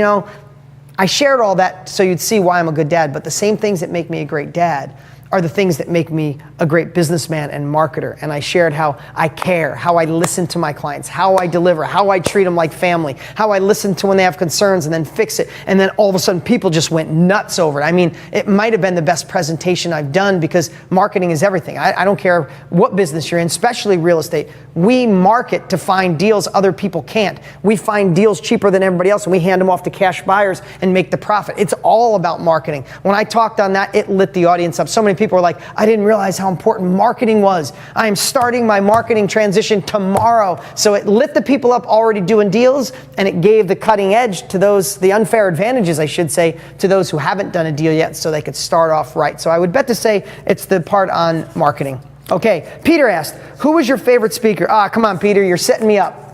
I shared all that so you'd see why I'm a good dad, but the same things that make me a great dad are the things that make me a great businessman and marketer. And I shared how I care, how I listen to my clients, how I deliver, how I treat them like family, how I listen to when they have concerns and then fix it. And then all of a sudden people just went nuts over it. I mean, it might have been the best presentation I've done because marketing is everything. I don't care what business you're in, especially real estate. We market to find deals other people can't. We find deals cheaper than everybody else and we hand them off to cash buyers and make the profit. It's all about marketing. When I talked on that, it lit the audience up. So many people are like, I didn't realize how important marketing was. I am starting my marketing transition tomorrow. So it lit the people up already doing deals and it gave the cutting edge to those, the unfair advantages, I should say, to those who haven't done a deal yet so they could start off right. So I would bet to say it's the part on marketing. Okay, Peter asked, who was your favorite speaker? Come on, Peter, you're setting me up.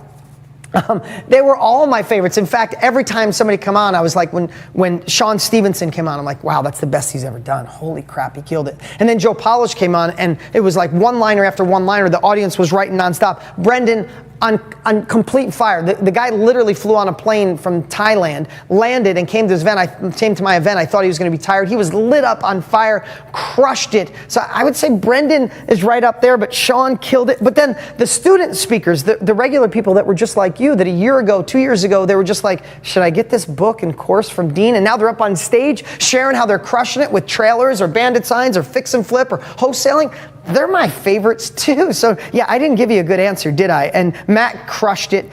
They were all my favorites. In fact, every time somebody come on, I was like, when Sean Stevenson came on, I'm like, wow, that's the best he's ever done. Holy crap, he killed it. And then Joe Polish came on, and it was like one-liner after one-liner. The audience was writing nonstop. Brendan, on complete fire. The guy literally flew on a plane from Thailand, landed, and came to this event. Came to my event. I thought he was going to be tired. He was lit up on fire, crushed it. So I would say Brendan is right up there, but Sean killed it. But then the student speakers, the regular people that were just like you, that a year ago, 2 years ago, they were just like, should I get this book and course from Dean? And now they're up on stage sharing how they're crushing it with trailers or bandit signs or fix and flip or wholesaling. They're my favorites too. So yeah, I didn't give you a good answer, did I? And Matt crushed it.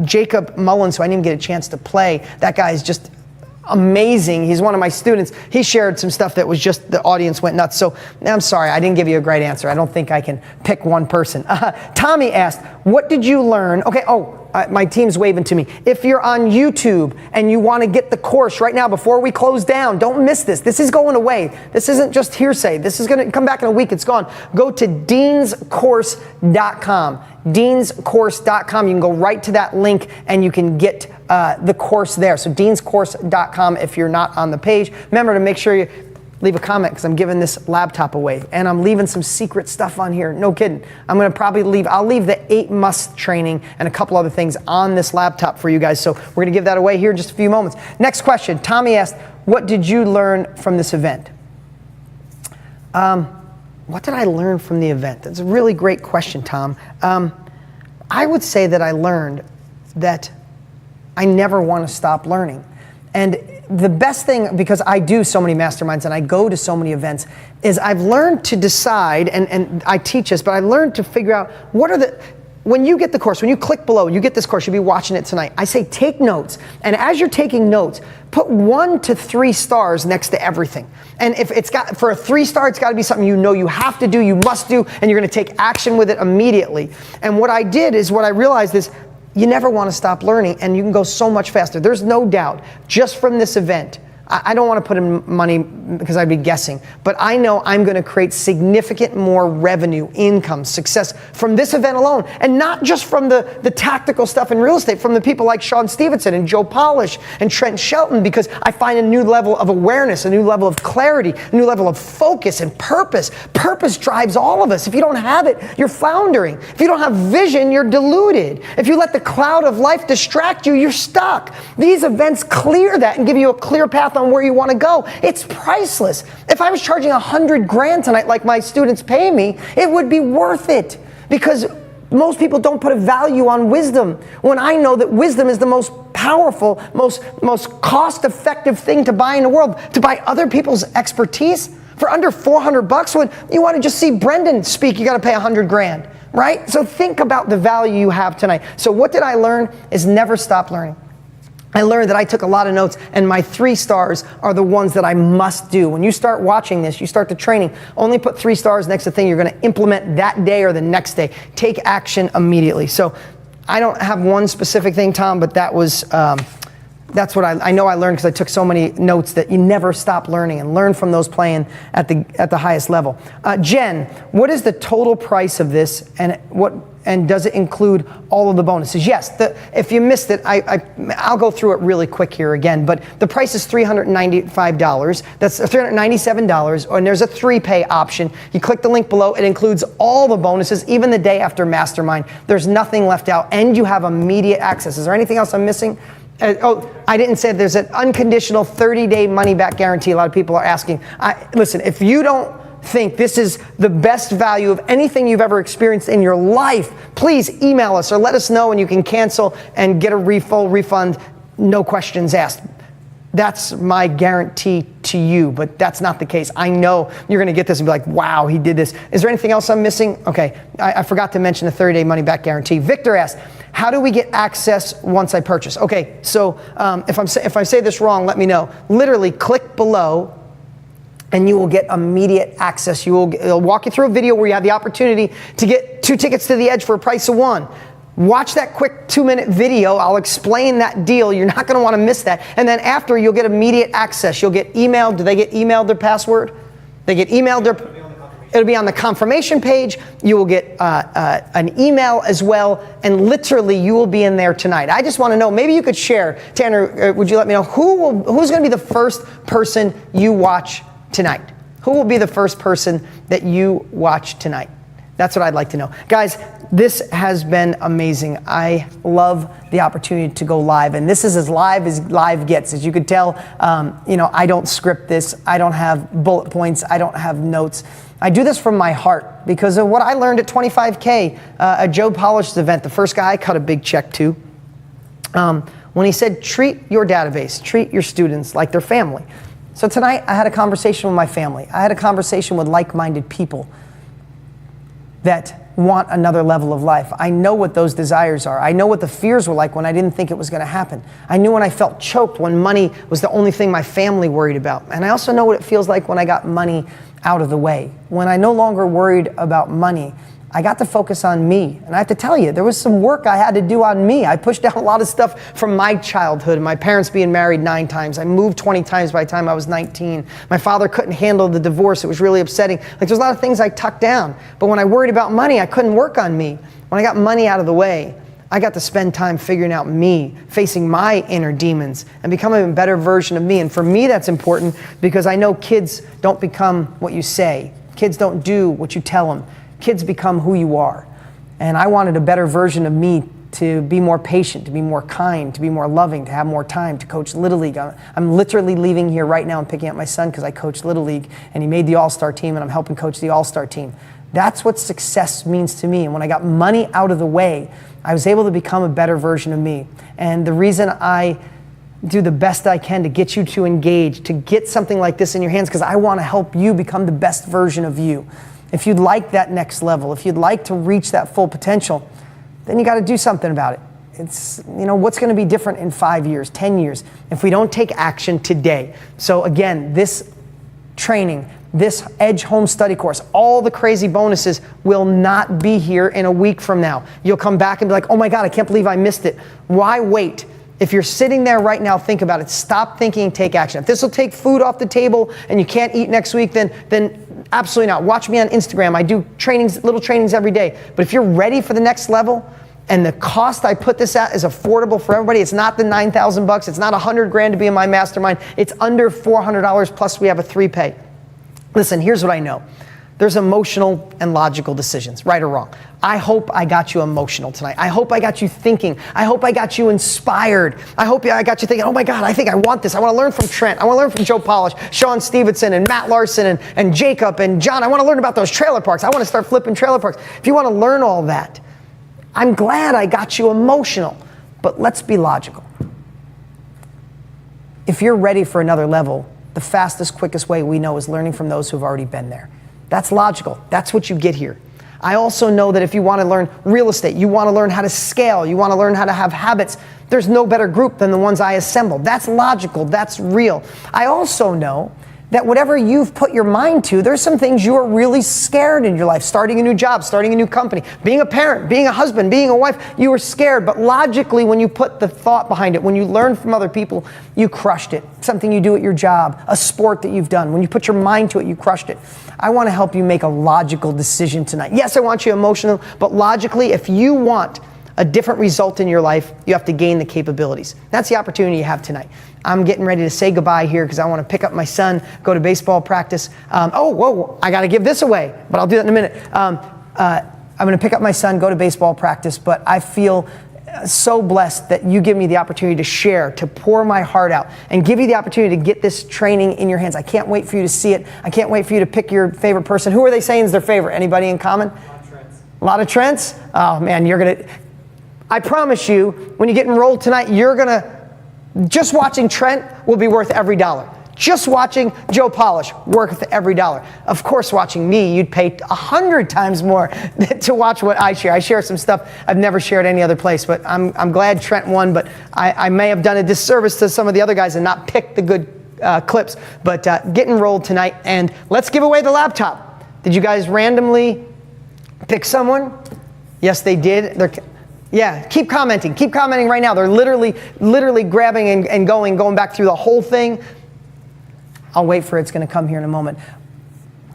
Jacob Mullins, who I didn't even get a chance to play, that guy is just amazing. He's one of my students. He shared some stuff that was just, the audience went nuts. So I'm sorry, I didn't give you a great answer. I don't think I can pick one person. Tommy asked, what did you learn? Okay, my team's waving to me. If you're on YouTube and you want to get the course right now before we close down, don't miss this. This is going away. This isn't just hearsay. This is going to come back in a week. It's gone. Go to deanscourse.com. deanscourse.com. You can go right to that link and you can get the course there. So deanscourse.com if you're not on the page. Remember to make sure you leave a comment because I'm giving this laptop away and I'm leaving some secret stuff on here. No kidding. I'm going to probably I'll leave the 8 must training and a couple other things on this laptop for you guys. So we're going to give that away here in just a few moments. Next question. Tommy asked, what did you learn from this event? What did I learn from the event? That's a really great question, Tom. I would say that I learned that I never want to stop learning. And the best thing, because I do so many masterminds and I go to so many events, is I've learned to decide, and I teach this, but I learned to figure out when you get the course, when you click below, you get this course, you'll be watching it tonight. I say take notes. And as you're taking notes, put 1 to 3 stars next to everything. And if it's got, for a 3-star, it's got to be something you know you have to do, you must do, and you're going to take action with it immediately. And what I did is, what I realized is, you never want to stop learning, and you can go so much faster. There's no doubt, just from this event, I don't want to put in money because I'd be guessing, but I know I'm going to create significant more revenue, income, success from this event alone. And not just from the tactical stuff in real estate, from the people like Sean Stevenson and Joe Polish and Trent Shelton, because I find a new level of awareness, a new level of clarity, a new level of focus and purpose. Purpose drives all of us. If you don't have it, you're floundering. If you don't have vision, you're deluded. If you let the cloud of life distract you, you're stuck. These events clear that and give you a clear path on where you want to go. It's priceless. If I was charging $100,000 tonight, like my students pay me, it would be worth it, because most people don't put a value on wisdom, when I know that wisdom is the most powerful, most cost-effective thing to buy in the world. To buy other people's expertise for under $400, when you want to just see Brendan speak, you got to pay $100,000, right? So think about the value you have tonight. So what did I learn is never stop learning. I learned that I took a lot of notes, and my 3 stars are the ones that I must do. When you start watching this, you start the training, only put 3 stars next to the thing you're going to implement that day or the next day. Take action immediately. So I don't have one specific thing, Tom, but that was, that's what I know I learned, because I took so many notes, that you never stop learning, and learn from those playing at the highest level. Jen, what is the total price of this, and does it include all of the bonuses? Yes, if you missed it, I'll go through it really quick here again, but the price is $395. That's $397, and there's a 3-pay option. You click the link below. It includes all the bonuses, even the day after Mastermind. There's nothing left out, and you have immediate access. Is there anything else I'm missing? I didn't say there's an unconditional 30-day money-back guarantee. A lot of people are asking. Listen, if you don't think this is the best value of anything you've ever experienced in your life, please email us or let us know, and you can cancel and get a full refund, no questions asked. That's my guarantee to you, but that's not the case. I know you're going to get this and be like, wow, he did this. Is there anything else I'm missing? Okay, I forgot to mention the 30-day money-back guarantee. Victor asked, how do we get access once I purchase? Okay, so if I say this wrong, let me know. Literally, click below, and you will get immediate access. It'll walk you through a video where you have the opportunity to get 2 tickets to the Edge for a price of 1. Watch that quick 2-minute video. I'll explain that deal. You're not going to want to miss that. And then after, you'll get immediate access. You'll get emailed. Do they get emailed their password? They get emailed their... It'll be on the confirmation page. You will get an email as well, and literally you will be in there tonight. I just want to know, maybe you could share, Tanner, would you let me know, who's going to be the first person you watch tonight? Who will be the first person that you watch tonight? That's what I'd like to know. Guys, this has been amazing. I love the opportunity to go live, and this is as live gets. As you could tell, I don't script this. I don't have bullet points. I don't have notes. I do this from my heart because of what I learned at 25K, at Joe Polish's event, the first guy I cut a big check to, when he said, treat your database, treat your students like their family. So tonight, I had a conversation with my family. I had a conversation with like-minded people that want another level of life. I know what those desires are. I know what the fears were like when I didn't think it was going to happen. I knew when I felt choked, when money was the only thing my family worried about. And I also know what it feels like when I got money out of the way. When I no longer worried about money, I got to focus on me. And I have to tell you, there was some work I had to do on me. I pushed down a lot of stuff from my childhood, my parents being married 9 times. I moved 20 times by the time I was 19. My father couldn't handle the divorce. It was really upsetting. Like, there's a lot of things I tucked down. But when I worried about money, I couldn't work on me. When I got money out of the way, I got to spend time figuring out me, facing my inner demons, and becoming a better version of me. And for me, that's important because I know kids don't become what you say. Kids don't do what you tell them. Kids become who you are. And I wanted a better version of me to be more patient, to be more kind, to be more loving, to have more time, to coach Little League. I'm literally leaving here right now and picking up my son because I coach Little League and he made the All-Star team and I'm helping coach the All-Star team. That's what success means to me. And when I got money out of the way, I was able to become a better version of me. And the reason I do the best I can to get you to engage, to get something like this in your hands, because I want to help you become the best version of you. If you'd like that next level, if you'd like to reach that full potential, then you got to do something about it. It's, what's going to be different in 5 years, 10 years, if we don't take action today. So again, this training, this Edge Home Study course, all the crazy bonuses will not be here in a week from now. You'll come back and be like, oh my God, I can't believe I missed it. Why wait? If you're sitting there right now, think about it. Stop thinking and take action. If this will take food off the table and you can't eat next week, then absolutely not. Watch me on Instagram. I do trainings, little trainings every day. But if you're ready for the next level and the cost I put this at is affordable for everybody, it's not the $9,000 it's not $100,000 to be in my mastermind. It's under $400 plus we have a 3-pay. Listen, here's what I know. There's emotional and logical decisions, right or wrong. I hope I got you emotional tonight. I hope I got you thinking. I hope I got you inspired. I hope I got you thinking, oh my God, I think I want this. I want to learn from Trent. I want to learn from Joe Polish, Sean Stevenson, and Matt Larson, and Jacob, and John. I want to learn about those trailer parks. I want to start flipping trailer parks. If you want to learn all that, I'm glad I got you emotional, but let's be logical. If you're ready for another level, the fastest, quickest way we know is learning from those who've already been there. That's logical. That's what you get here. I also know that if you want to learn real estate, you want to learn how to scale, you want to learn how to have habits, there's no better group than the ones I assembled. That's logical. That's real. I also know that whatever you've put your mind to, there's some things you are really scared in your life. Starting a new job, starting a new company, being a parent, being a husband, being a wife, you were scared. But logically, when you put the thought behind it, when you learn from other people, you crushed it. Something you do at your job, a sport that you've done. When you put your mind to it, you crushed it. I want to help you make a logical decision tonight. Yes, I want you emotional, but logically, if you want a different result in your life, you have to gain the capabilities. That's the opportunity you have tonight. I'm getting ready to say goodbye here because I want to pick up my son, go to baseball practice. I got to give this away, but I'll do that in a minute. I'm going to pick up my son, go to baseball practice, but I feel so blessed that you give me the opportunity to share, to pour my heart out, and give you the opportunity to get this training in your hands. I can't wait for you to see it. I can't wait for you to pick your favorite person. Who are they saying is their favorite? Anybody in common? A lot of Trents? Oh man, I promise you, when you get enrolled tonight, just watching Trent will be worth every dollar. Just watching Joe Polish, worth every dollar. Of course, watching me, you'd pay 100 times more to watch what I share. I share some stuff I've never shared any other place, but I'm glad Trent won, but I may have done a disservice to some of the other guys and not picked the good clips. But get enrolled tonight, and let's give away the laptop. Did you guys randomly pick someone? Yes, they did. Yeah, keep commenting right now. They're literally grabbing and going back through the whole thing. I'll wait for it. It's going to come here in a moment.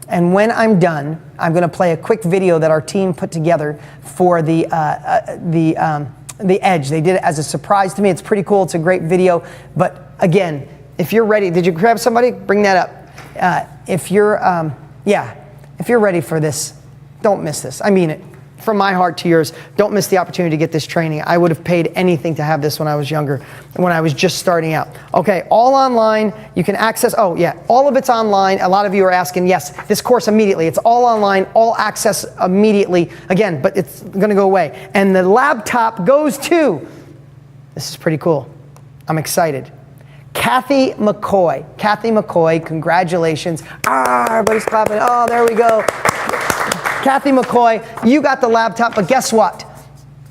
And when I'm done, I'm going to play a quick video that our team put together for the Edge. They did it as a surprise to me. It's pretty cool. It's a great video. But again, if you're ready, did you grab somebody? Bring that up. If you're ready for this don't miss this. I mean it. From my heart to yours, don't miss the opportunity to get this training. I would have paid anything to have this when I was younger, when I was just starting out. Okay, all online. You can access, oh yeah, all of it's online. A lot of you are asking, yes, this course immediately. It's all online, all access immediately. Again, but it's gonna go away. And the laptop goes to, this is pretty cool. I'm excited. Kathy McCoy. Kathy McCoy, congratulations. Everybody's clapping. Oh, there we go. Kathy McCoy, you got the laptop, but guess what?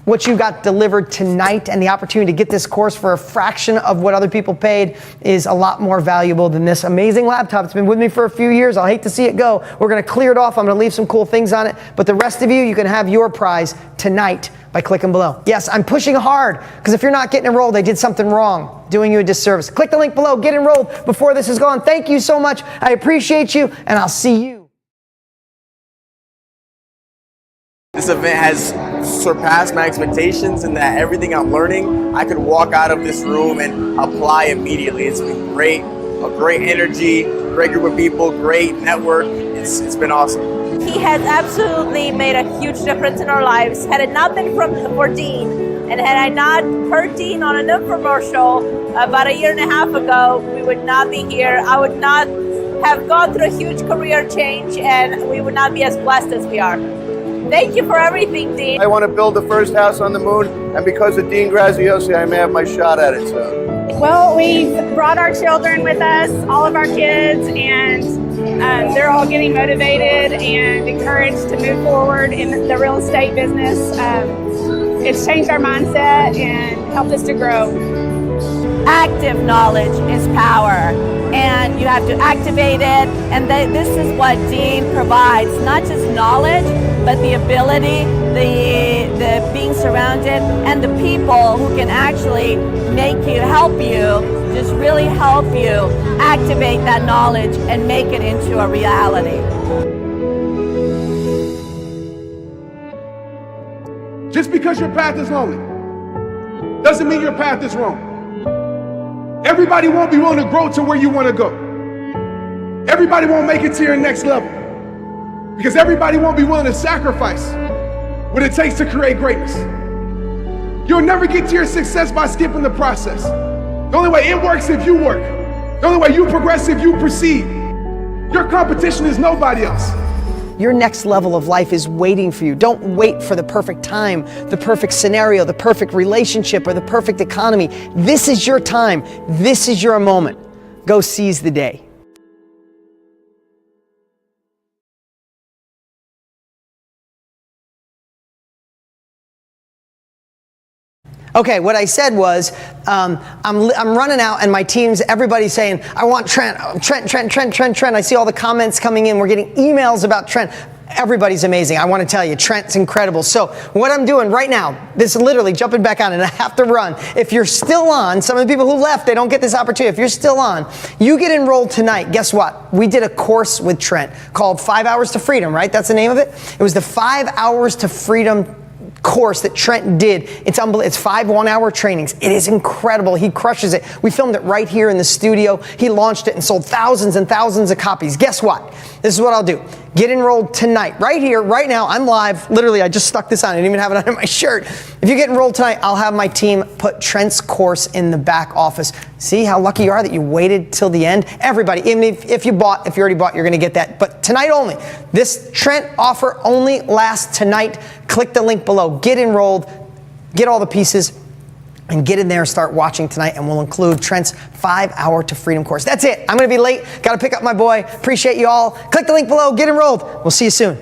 What you got delivered tonight and the opportunity to get this course for a fraction of what other people paid is a lot more valuable than this amazing laptop. It's been with me for a few years. I'll hate to see it go. We're going to clear it off. I'm going to leave some cool things on it. But the rest of you, you can have your prize tonight by clicking below. Yes, I'm pushing hard because if you're not getting enrolled, I did something wrong, doing you a disservice. Click the link below, get enrolled before this is gone. Thank you so much. I appreciate you, and I'll see you. This event has surpassed my expectations in that everything I'm learning, I could walk out of this room and apply immediately. It's been great, a great energy, great group of people, great network. It's been awesome. He has absolutely made a huge difference in our lives. Had it not been for Dean, and had I not heard Dean on an infomercial about a year and a half ago, we would not be here. I would not have gone through a huge career change, and we would not be as blessed as we are. Thank you for everything, Dean. I want to build the first house on the moon, and because of Dean Graziosi, I may have my shot at it soon. Well, we've brought our children with us, all of our kids, and they're all getting motivated and encouraged to move forward in the real estate business. It's changed our mindset and helped us to grow. Active knowledge is power, and you have to activate it, and this is what Dean provides, not just knowledge, but the ability, the being surrounded, and the people who can actually help you, just really help you activate that knowledge and make it into a reality. Just because your path is lonely doesn't mean your path is wrong. Everybody won't be willing to grow to where you want to go. Everybody won't make it to your next level because everybody won't be willing to sacrifice what it takes to create greatness. You'll never get to your success by skipping the process. The only way it works is if you work. The only way you progress is if you proceed. Your competition is nobody else. Your next level of life is waiting for you. Don't wait for the perfect time, the perfect scenario, the perfect relationship, or the perfect economy. This is your time. This is your moment. Go seize the day. Okay, what I said was, I'm running out and my team's, everybody's saying, I want Trent. I see all the comments coming in. We're getting emails about Trent. Everybody's amazing. I want to tell you, Trent's incredible. So what I'm doing right now, this is literally jumping back on and I have to run. If you're still on, some of the people who left, they don't get this opportunity. If you're still on, you get enrolled tonight. Guess what? We did a course with Trent called 5 Hours to Freedom, right? That's the name of it. It was the 5 Hours to Freedom course that Trent did. It's unbelievable. It's 5 one-hour trainings. It is incredible. He crushes it. We filmed it right here in the studio. He launched it and sold thousands and thousands of copies. Guess what? This is what I'll do. Get enrolled tonight, right here, right now. I'm live. Literally, I just stuck this on. I didn't even have it on my shirt. If you get enrolled tonight, I'll have my team put Trent's course in the back office. See how lucky you are that you waited till the end? Everybody, even if you already bought, you're going to get that. But tonight only. This Trent offer only lasts tonight. Click the link below. Get enrolled. Get all the pieces. And get in there and start watching tonight, and we'll include Trent's 5 Hour to Freedom course. That's it. I'm going to be late. Got to pick up my boy. Appreciate you all. Click the link below. Get enrolled. We'll see you soon.